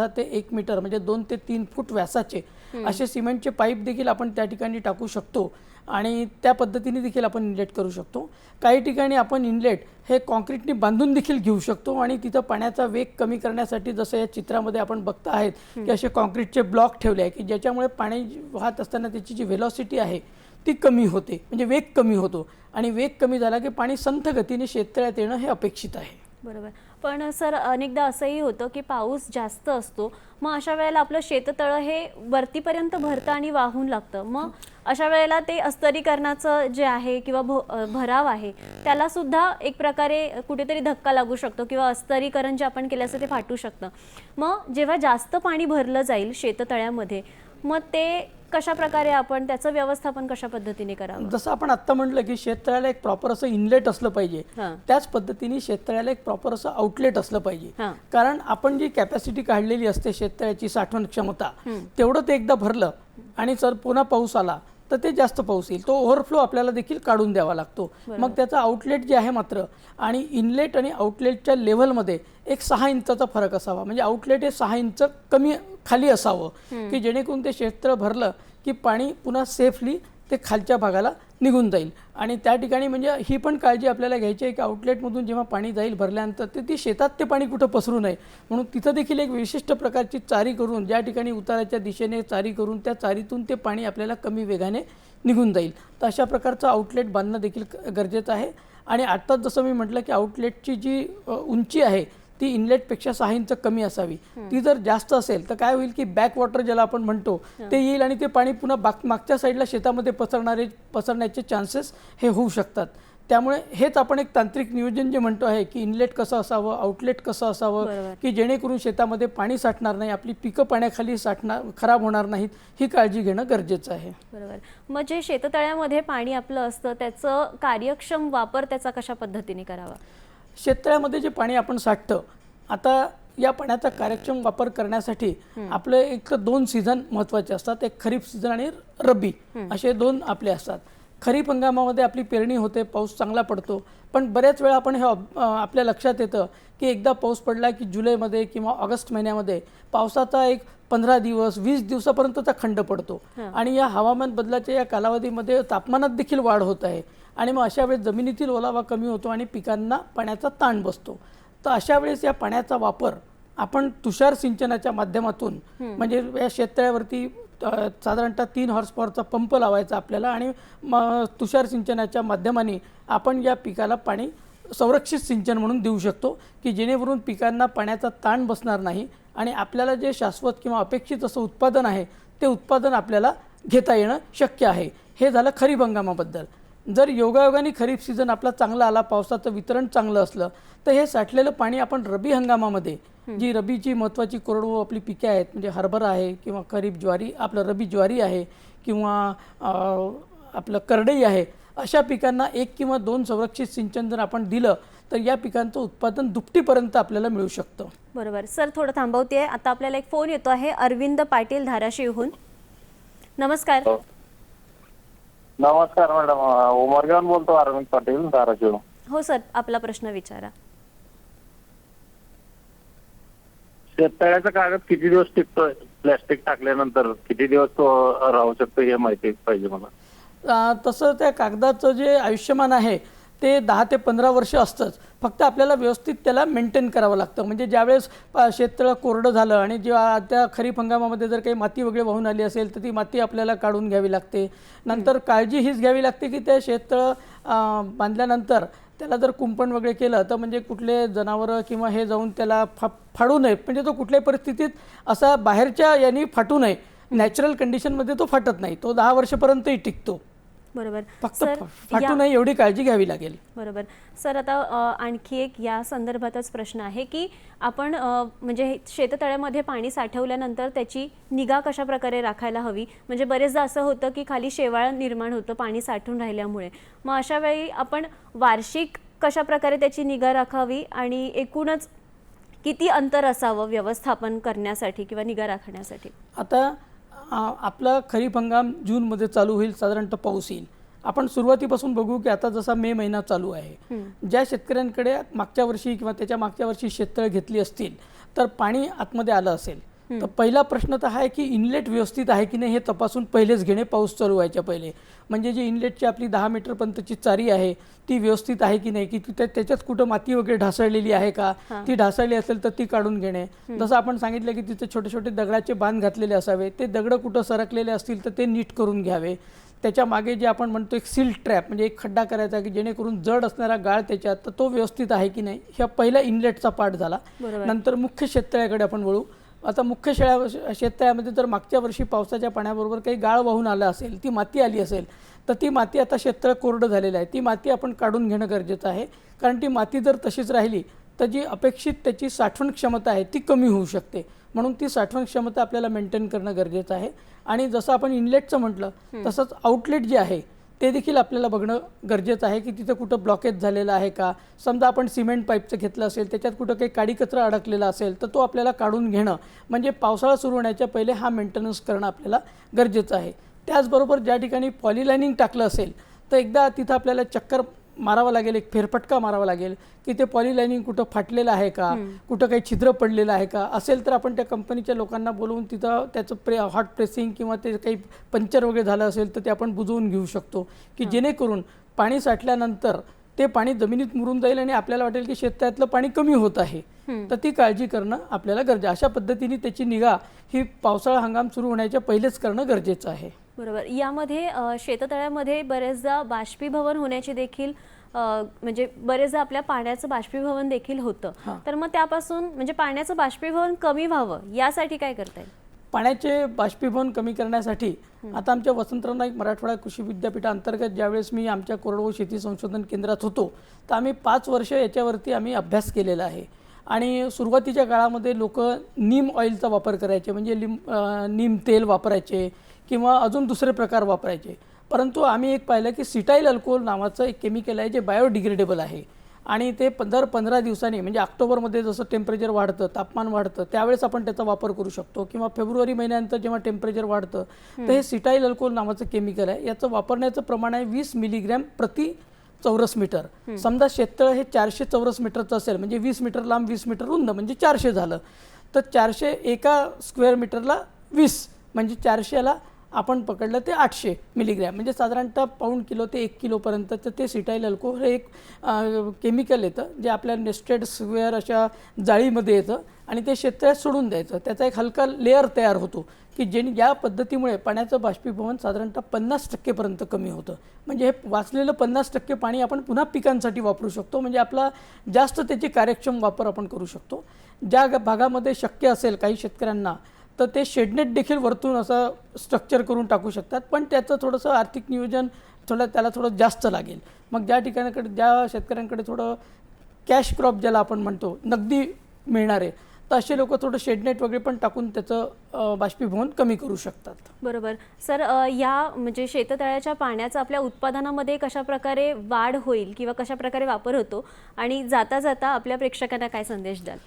ते 1 मीटर म्हणजे 2 ते 3 फूट व्यासाचे असे सिमेंटचे पाईप देखील आपण त्या ठिकाणी टाकू शकतो आणि त्या पद्धतीने देखील आपण इनलेट करू शकतो. काही ठिकाणी आपण इनलेट हे कॉन्क्रीटने बांधून देखील घेऊ शकतो आणि तिथं पाण्याचा वेग कमी करण्यासाठी जसं या चित्रामध्ये आपण बघता आहेत की असे कॉन्क्रीटचे ब्लॉक ठेवले आहे की ज्याच्यामुळे पाणी वाहत असताना त्याची जी व्हेलॉसिटी आहे ती कमी होते, म्हणजे वेग कमी होतो आणि वेग कमी झाला की पाणी संथ गतीने शेततळ्यात येणं हे अपेक्षित आहे. बरोबर. पण सर, अनेकदा असंही होतं की पाऊस जास्त असतो, मग अशा वेळेला आपलं शेततळं हे वरतीपर्यंत भरतं आणि वाहून लागतं, मग अशा वेळेला ते अस्तरीकरणाचं जे आहे किंवा भराव आहे त्याला सुद्धा एक प्रकारे कुठेतरी धक्का लागू शकतो किंवा अस्तरीकरण जे आपण केलं असतं ते फाटू शकतं. मग जेव्हा जास्त पाणी भरलं जाईल शेततळ्यामध्ये मग ते कशा प्रकारे आपण त्याचं व्यवस्थापन कशा पद्धतीने करावं? जसं आपण आत्ता म्हटलं की शेततळ्याला एक प्रॉपर असं इनलेट असलं पाहिजे, त्याच पद्धतीने शेततळ्याला एक प्रॉपर असं आउटलेट असलं पाहिजे. कारण आपण जी कॅपॅसिटी काढलेली असते शेततळ्याची साठवण क्षमता तेवढं ते एकदा भरलं आणि जर पुन्हा पाऊस आला तर ते जास्त पाऊस येईल, तो ओव्हरफ्लो आपल्याला देखील काढून द्यावा लागतो. मग त्याचा आउटलेट जे आहे मात्र आणि इनलेट आणि आउटलेटच्या लेव्हलमध्ये एक 6 इंचाचा फरक असावा. म्हणजे आउटलेट हे 6 इंच कमी खाली असावं की जेणेकरून ते क्षेत्र भरलं की पाणी पुन्हा सेफली ते खालच्या भागाला निघून जाईल. आणि त्या ठिकाणी म्हणजे ही पण काळजी आपल्याला घ्यायची आहे की आउटलेटमधून जेव्हा पाणी जाईल भरल्यानंतर ती शेतात ते पाणी कुठं पसरू नये, म्हणून तिथं देखील एक विशिष्ट प्रकारची चारी करून ज्या ठिकाणी उताराच्या दिशेने चारी करून त्या चारीतून ते पाणी आपल्याला कमी वेगाने निघून जाईल. तर अशा प्रकारचं आउटलेट बांधणं देखील गरजेचं आहे. आणि आत्ताच जसं मी म्हटलं की आउटलेटची जी उंची आहे ती इनलेटपेक्षा 6 इंच कमी असावी. ती जर जास्त असेल तर काय होईल की बॅक वॉटर ज्याला आपण म्हणतो ते येईल आणि ते पाणी पुन्हा मागच्या साईडला शेतामध्ये पसरण्याचे चान्सेस हे होऊ शकतात. त्यामुळे हेच आपण एक तांत्रिक नियोजन जे म्हणतो आहे की इनलेट कसं असावं, आउटलेट कसं असावं की जेणेकरून शेतामध्ये पाणी साठणार नाही, आपली पिकं पाण्याखाली खराब होणार नाहीत, ही काळजी घेणं गरजेचं आहे. बरोबर. मग जे शेततळ्यामध्ये पाणी आपलं असतं त्याचं कार्यक्षम वापर त्याचा कशा पद्धतीने करावा? शेततळ्यामध्ये जे पाणी आपण साठतं, आता या पाण्याचा कार्यक्षम वापर करण्यासाठी आपले एक तर 2 सीझन महत्त्वाचे असतात, एक खरीप सीझन आणि रब्बी असे 2 आपले असतात. खरीप हंगामामध्ये आपली पेरणी होते, पाऊस चांगला पडतो, पण बऱ्याच वेळा आपण हे आपल्या लक्षात येतं की एकदा पाऊस पडला की जुलैमध्ये किंवा ऑगस्ट महिन्यामध्ये पावसाचा एक 15 दिवस 20 दिवसापर्यंतचा खंड पडतो. आणि या हवामान बदलाच्या या कालावधीमध्ये तापमानात देखील वाढ होत आहे आणि मग अशा वेळेस जमिनीतील ओलावा कमी होतो आणि पिकांना पाण्याचा ताण बसतो. तर अशा वेळेस या पाण्याचा वापर आपण तुषार सिंचनाच्या माध्यमातून म्हणजे या शेततळ्यावरती साधारणतः 3 हॉर्स पॉवरचा पंप लावायचा आपल्याला आणि तुषार सिंचनाच्या माध्यमाने आपण या पिकाला पाणी संरक्षित सिंचन म्हणून देऊ शकतो की जेणेकरून पिकांना पाण्याचा ताण बसणार नाही आणि आपल्याला जे शाश्वत किंवा अपेक्षित असं उत्पादन आहे ते उत्पादन आपल्याला घेता येणं शक्य आहे. हे झालं खरीप हंगामाबद्दल. जर योगायोगाने खरीप सीझन आपला चांगला आला, पावसाचं वितरण चांगलं असलं तर हे साठलेलं पाणी आपण रब्बी हंगामामध्ये जी रब्बीची महत्त्वाची कोरडवाहू आपली पिके आहेत म्हणजे हरभरा आहे किंवा खरीप ज्वारी आपलं रब्बी ज्वारी आहे किंवा आपलं करडई आहे, अशा पिकांना 1 किंवा 2 संरक्षित सिंचन जर आपण दिलं तर या पिकांचं उत्पादन दुपटीपर्यंत आपल्याला मिळू शकतं. बरोबर. सर थोडं थांबवते, आता आपल्याला एक फोन येतो आहे अरविंद पाटील धाराशिवहून. नमस्कार. नमस्कार मॅडम, उमरगावून बोलतो अरविंद पाटील धाराशिव. हो सर, आपला प्रश्न विचारा. शेततळ्याचा कागद किती दिवस टिकतोय? प्लॅस्टिक टाकल्यानंतर किती दिवस तो राहू शकतो हे माहिती पाहिजे मला. तसं त्या कागदाचं जे आयुष्यमान आहे ते 10 ते 15 वर्ष असतंच. फक्त आपल्याला व्यवस्थित त्याला मेंटेन करावं लागतं. म्हणजे ज्यावेळेस शेततळं कोरडं झालं आणि जेव्हा त्या खरीप हंगामामध्ये जर काही माती वगैरे वाहून आली असेल तर ती माती आपल्याला काढून घ्यावी लागते. नंतर काळजी हीच घ्यावी लागते की त्या शेततळं बांधल्यानंतर त्याला जर कुंपण वगैरे केलं तर म्हणजे कुठले जनावरं किंवा हे जाऊन त्याला फाडू नये, म्हणजे तो कुठल्याही परिस्थितीत असा बाहेरच्या यांनी फाटू नये. नॅचरल कंडिशनमध्ये तो फाटत नाही, तो 10 वर्षापर्यंतही टिकतो. बरोबर. फक्त फाटू नये एवढी काळजी घ्यावी लागेल. बरोबर. सर आता आणखी एक या संदर्भातच प्रश्न आहे की आपण म्हणजे शेततळ्यामध्ये पाणी साठवल्यानंतर त्याची निगा कशा प्रकारे राखायला हवी? म्हणजे बरेचदा असं होतं की खाली शेवाळ निर्माण होतं पाणी साठून राहिल्यामुळे. मग अशा वेळी आपण वार्षिक कशा प्रकारे त्याची निगा राखावी आणि एकूणच किती अंतर असावं व्यवस्थापन करण्यासाठी किंवा निगा राखण्यासाठी? आता आपला खरीप हंगाम जूनमध्ये चालू होईल, साधारणतः पाऊस येईल. आपण सुरुवातीपासून बघू की आता जसा मे महिना चालू आहे, ज्या शेतकऱ्यांकडे मागच्या वर्षी किंवा त्याच्या मागच्या वर्षी शेततळं घेतली असतील तर पाणी आतमध्ये आलं असेल तर पहिला प्रश्न तर आहे की इनलेट व्यवस्थित आहे की नाही हे तपासून पहिलेच घेणे पाऊस चालू व्हायच्या पहिले. म्हणजे जी इनलेटची आपली 10 मीटरपर्यंतची चारी आहे ती व्यवस्थित आहे की नाही, की त्याच्यात कुठं माती वगैरे ढासळलेली आहे का, ती ढासळली असेल तर ती काढून घेणे. जसं आपण सांगितलं की तिथे छोटे छोटे दगडाचे बांध घातलेले असावे, ते दगडं कुठं सरकलेले असतील तर ते नीट करून घ्यावे. त्याच्या मागे जे आपण म्हणतो एक सील ट्रॅप म्हणजे एक खड्डा करायचा की जेणेकरून जड असणारा गाळ त्याच्यात तर तो व्यवस्थित आहे की नाही, ह्या पहिला इनलेटचा पार्ट झाला. नंतर मुख्य शेततळ्याकडे आपण वळू. आता मुख्य शेततळ्यामध्ये जर मागच्या वर्षी पावसाच्या पाण्याबरोबर काही गाळ वाहून आलं असेल, ती माती आली असेल तर ती माती आता शेततळं कोरडं झालेलं आहे, ती माती आपण काढून घेणं गरजेचं आहे. कारण ती माती जर तशीच राहिली तर जी अपेक्षित त्याची साठवण क्षमता आहे ती कमी होऊ शकते. म्हणून ती साठवण क्षमता आपल्याला मेंटेन करणं गरजेचं आहे. आणि जसं आपण इनलेटचं म्हटलं तसंच आउटलेट जे आहे ते देखील आपल्याला बघणं गरजेचं आहे की तिथं कुठं ब्लॉकेज झालेलं आहे का. समजा आपण सिमेंट पाईपचं घेतलं असेल, त्याच्यात कुठं काही काडी कचरा अडकलेला असेल तर तो आपल्याला काढून घेणं, म्हणजे पावसाळा सुरू होण्याच्या पहिले हा मेंटेनन्स करणं आपल्याला गरजेचं आहे. त्याचबरोबर ज्या ठिकाणी पॉलिलायनिंग टाकलं असेल तर एकदा तिथं आपल्याला चक्कर मारावं लागेल, एक फेरफटका मारावा लागेल की ते पॉलिलायनिंग कुठं फाटलेलं आहे का, कुठं काही छिद्र पडलेलं आहे का. असेल तर आपण त्या कंपनीच्या लोकांना बोलवून तिथं त्याचं हॉट प्रेसिंग किंवा ते काही पंक्चर वगैरे झालं असेल तर ते आपण बुजवून घेऊ शकतो, की जेणेकरून पाणी साठल्यानंतर ते पाणी जमिनीत मुरून जाईल आणि आपल्याला वाटेल की शेततळ्यातलं पाणी कमी होत आहे. तर ती काळजी करणं आपल्याला गरजेचं. अशा पद्धतीने त्याची निगा ही पावसाळा हंगाम सुरू होण्याच्या पहिलेच करणं गरजेचं आहे. बरोबर. यामध्ये शेततळ्यामध्ये बरेचदा बाष्पीभवन होण्याची देखील म्हणजे बरेचदा आपल्या पाण्याचं बाष्पीभवन देखील होतं. तर मग त्यापासून म्हणजे पाण्याचं बाष्पीभवन कमी व्हावं यासाठी काय करता येईल? पाण्याचे बाष्पीभवन कमी करण्यासाठी आता आमच्या वसंतराव नाईक मराठवाडा कृषी विद्यापीठाअंतर्गत ज्यावेळेस मी आमच्या कोरडवाहू शेती संशोधन केंद्रात होतो तर आम्ही 5 वर्ष याच्यावरती आम्ही अभ्यास केलेला आहे. आणि सुरुवातीच्या काळामध्ये लोक नीम ऑइलचा वापर करायचे, म्हणजे नीम तेल वापरायचे किंवा अजून दुसरे प्रकार वापरायचे. परंतु आम्ही एक पाहिलं की सिटाईल अल्कोहोल नावाचं एक केमिकल आहे जे बायोडिग्रेडेबल आहे आणि ते दर 15 दिवसांनी म्हणजे ऑक्टोबरमध्ये जसं टेम्परेचर वाढतं, तापमान वाढतं त्यावेळेस आपण त्याचा वापर करू शकतो किंवा फेब्रुवारी महिन्यानंतर जेव्हा टेम्परेचर वाढतं तर हे सिटाईल अल्कोहोल नावाचं केमिकल आहे. याचं वापरण्याचं प्रमाण आहे 20 मिलीग्रॅम प्रति चौरस मीटर. समजा शेततळ हे 400 चौरस मीटरचं असेल म्हणजे 20 मीटर लांब 20 मीटर रुंद म्हणजे 400 झालं, तर 400 एका स्क्वेअर मीटरला 20 म्हणजे 400ला आपण पकडलं ते 800 मिलीग्रॅम म्हणजे साधारणतः पाऊण किलो ते 1 किलोपर्यंतचं ते सिटाईल अल्कोहोल हे एक केमिकल येतं जे आपल्या नेस्टेड स्क्वेअर अशा जाळीमध्ये येतं आणि ते शेततळ्यात सोडून द्यायचं. त्याचा एक हलका लेअर तयार होतो की ज्याने या पद्धतीमुळे पाण्याचं बाष्पीभवन साधारणतः 50% कमी होतं. म्हणजे हे वाचलेलं 50% पाणी आपण पुन्हा पिकांसाठी वापरू शकतो, म्हणजे आपला जास्त त्याची कार्यक्षम वापर आपण करू शकतो. ज्या भागामध्ये शक्य असेल काही शेतकऱ्यांना तर ते शेडनेट देखील वरतून असं स्ट्रक्चर करून टाकू शकतात, पण त्याचं थोडंसं आर्थिक नियोजन त्याला थोडं जास्त लागेल. मग ज्या शेतकऱ्यांकडे थोडं कॅश क्रॉप ज्याला आपण म्हणतो नगदी मिळणार आहे तर असे लोक थोडं शेडनेट वगैरे पण टाकून त्याचं बाष्पीभवन कमी करू शकतात. बरोबर. सर या म्हणजे शेततळ्याच्या पाण्याचा आपल्या उत्पादनामध्ये कशा प्रकारे वाढ होईल किंवा कशा प्रकारे वापर होतो आणि जाता जाता आपल्या प्रेक्षकांना काय संदेश द्याल?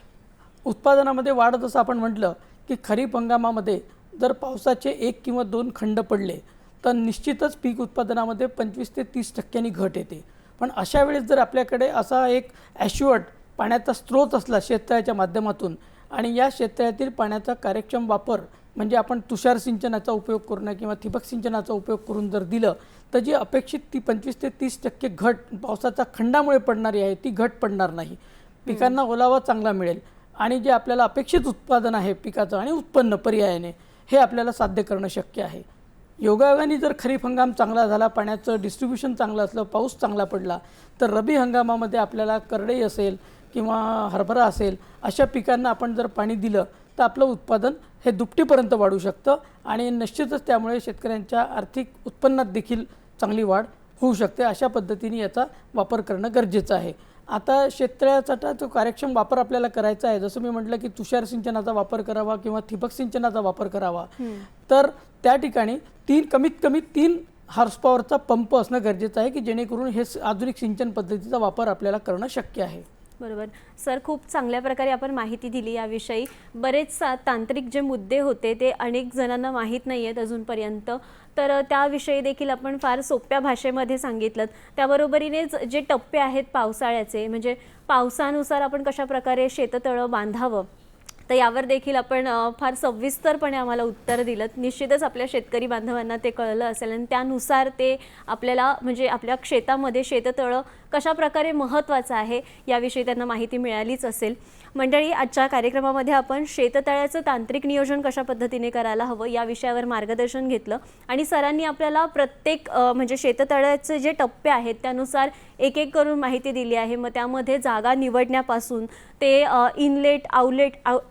उत्पादनामध्ये वाढ जसं आपण म्हटलं की खरीप हंगामामध्ये जर पावसाचे 1 किंवा 2 खंड पडले तर निश्चितच पीक उत्पादनामध्ये 25 ते 30% घट येते. पण अशा वेळेस जर आपल्याकडे असा एक ॲश्युअर्ड पाण्याचा स्रोत असला शेततळ्याच्या माध्यमातून आणि या शेततळ्यातील पाण्याचा कार्यक्षम वापर म्हणजे आपण तुषार सिंचनाचा उपयोग करणं किंवा ठिबक सिंचनाचा उपयोग करून जर दिलं तर जी अपेक्षित ती 25 ते 30% घट पावसाचा खंडामुळे पडणारी आहे ती घट पडणार नाही. पिकांना ओलावा चांगला मिळेल आणि जे आपल्याला अपेक्षित उत्पादन आहे पिकाचं आणि उत्पन्न पर्यायाने हे आपल्याला साध्य करणं शक्य आहे. योगायोगाने जर खरीप हंगाम चांगला झाला, पाण्याचं डिस्ट्रीब्युशन चांगलं असलं, पाऊस चांगला पडला तर रब्बी हंगामामध्ये आपल्याला करडई असेल किंवा हरभरा असेल अशा पिकांना आपण जर पाणी दिलं तर आपलं उत्पादन हे दुपटीपर्यंत वाढू शकतं आणि निश्चितच त्यामुळे शेतकऱ्यांच्या आर्थिक उत्पन्नात देखील चांगली वाढ होऊ शकते. अशा पद्धतीने याचा वापर करणं गरजेचं आहे. आता शेततळ्याचा जो कार्यक्षम वापर आपल्याला करायचा आहे, जसं मी म्हटलं की तुषार सिंचनाचा वापर करावा किंवा ठिबक सिंचनाचा वापर करावा, तर त्या ठिकाणी कमीत कमी 3 हॉर्स पॉवरचा पंप असणं गरजेचं आहे की जेणेकरून हे आधुनिक सिंचन पद्धतीचा वापर आपल्याला करणं शक्य आहे. बरोबर. सर खूप चांगल्या प्रकारे आपण माहिती दिली याविषयी. बरेच तांत्रिक जे मुद्दे होते ते अनेक जणांना माहीत नाही आहेत अजूनपर्यंत, तर त्याविषयी देखील आपण फार सोप्या भाषेमध्ये सांगितलं. त्याबरोबरीनेच जे टप्पे आहेत पावसाळ्याचे म्हणजे पावसानुसार आपण कशा प्रकारे शेततळं बांधावं तर यावर देखील आपण फार सविस्तरपणे आम्हाला उत्तर दिलं. निश्चितच आपल्या शेतकरी बांधवांना ते कळलं असेल आणि त्यानुसार ते आपल्याला म्हणजे आपल्या शेतामध्ये शेततळं कशा प्रकारे महत्त्वाचं आहे याविषयी त्यांना माहिती मिळालीच असेल. मंडळी, आजच्या कार्यक्रमामध्ये आपण शेततळ्याचं तांत्रिक नियोजन कशा पद्धतीने करायला हवं या विषयावर मार्गदर्शन घेतलं आणि सरांनी आपल्याला प्रत्येक म्हणजे शेततळ्याचे जे टप्पे आहेत त्यानुसार एक एक करून माहिती दिली आहे. मग त्यामध्ये जागा निवडण्यापासून ते इनलेट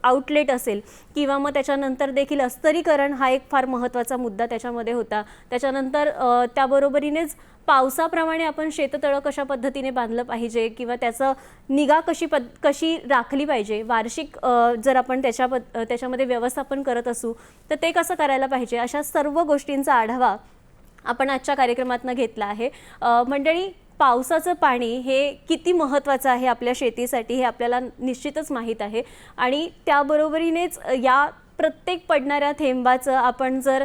आउटलेट असेल किंवा मग त्याच्यानंतर देखील अस्तरीकरण हा एक फार महत्त्वाचा मुद्दा त्याच्यामध्ये होता. त्याच्यानंतर त्याबरोबरीनेच पावसाप्रमाणे आपण शेततळं कशा पद्धतीने बांधलं पाहिजे किंवा त्याचं निगा कशी राखली पाहिजे, वार्षिक जर आपण त्याच्यामध्ये व्यवस्थापन करत असू तर ते कसं करायला पाहिजे, अशा सर्व गोष्टींचा आढावा आपण आजच्या कार्यक्रमातून घेतला आहे. मंडळी, पावसाचं पाणी हे किती महत्त्वाचं आहे आपल्या शेतीसाठी हे आपल्याला निश्चितच माहीत आहे आणि त्याबरोबरीनेच या प्रत्येक पडणाऱ्या थेंबाचं आपण जर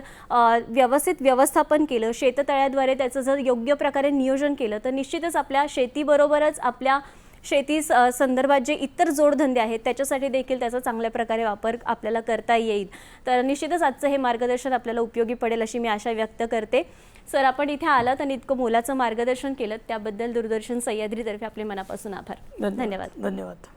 व्यवस्थित व्यवस्थापन केलं, शेततळ्याद्वारे त्याचं जर योग्य प्रकारे नियोजन केलं, तर निश्चितच आपल्या शेतीबरोबरच आपल्या शेती संदर्भात जे इतर जोडधंदे आहेत त्याच्यासाठी देखील त्याचा चांगल्या प्रकारे वापर आपल्याला करता येईल. तर निश्चितच आजचं हे मार्गदर्शन आपल्याला उपयोगी पडेल अशी मी आशा व्यक्त करते. सर, आपण इथे आलात आणि इतकं मोलाचं मार्गदर्शन केलं त्याबद्दल दूरदर्शन सह्याद्रीतर्फे आपले मनापासून आभार. धन्यवाद. धन्यवाद.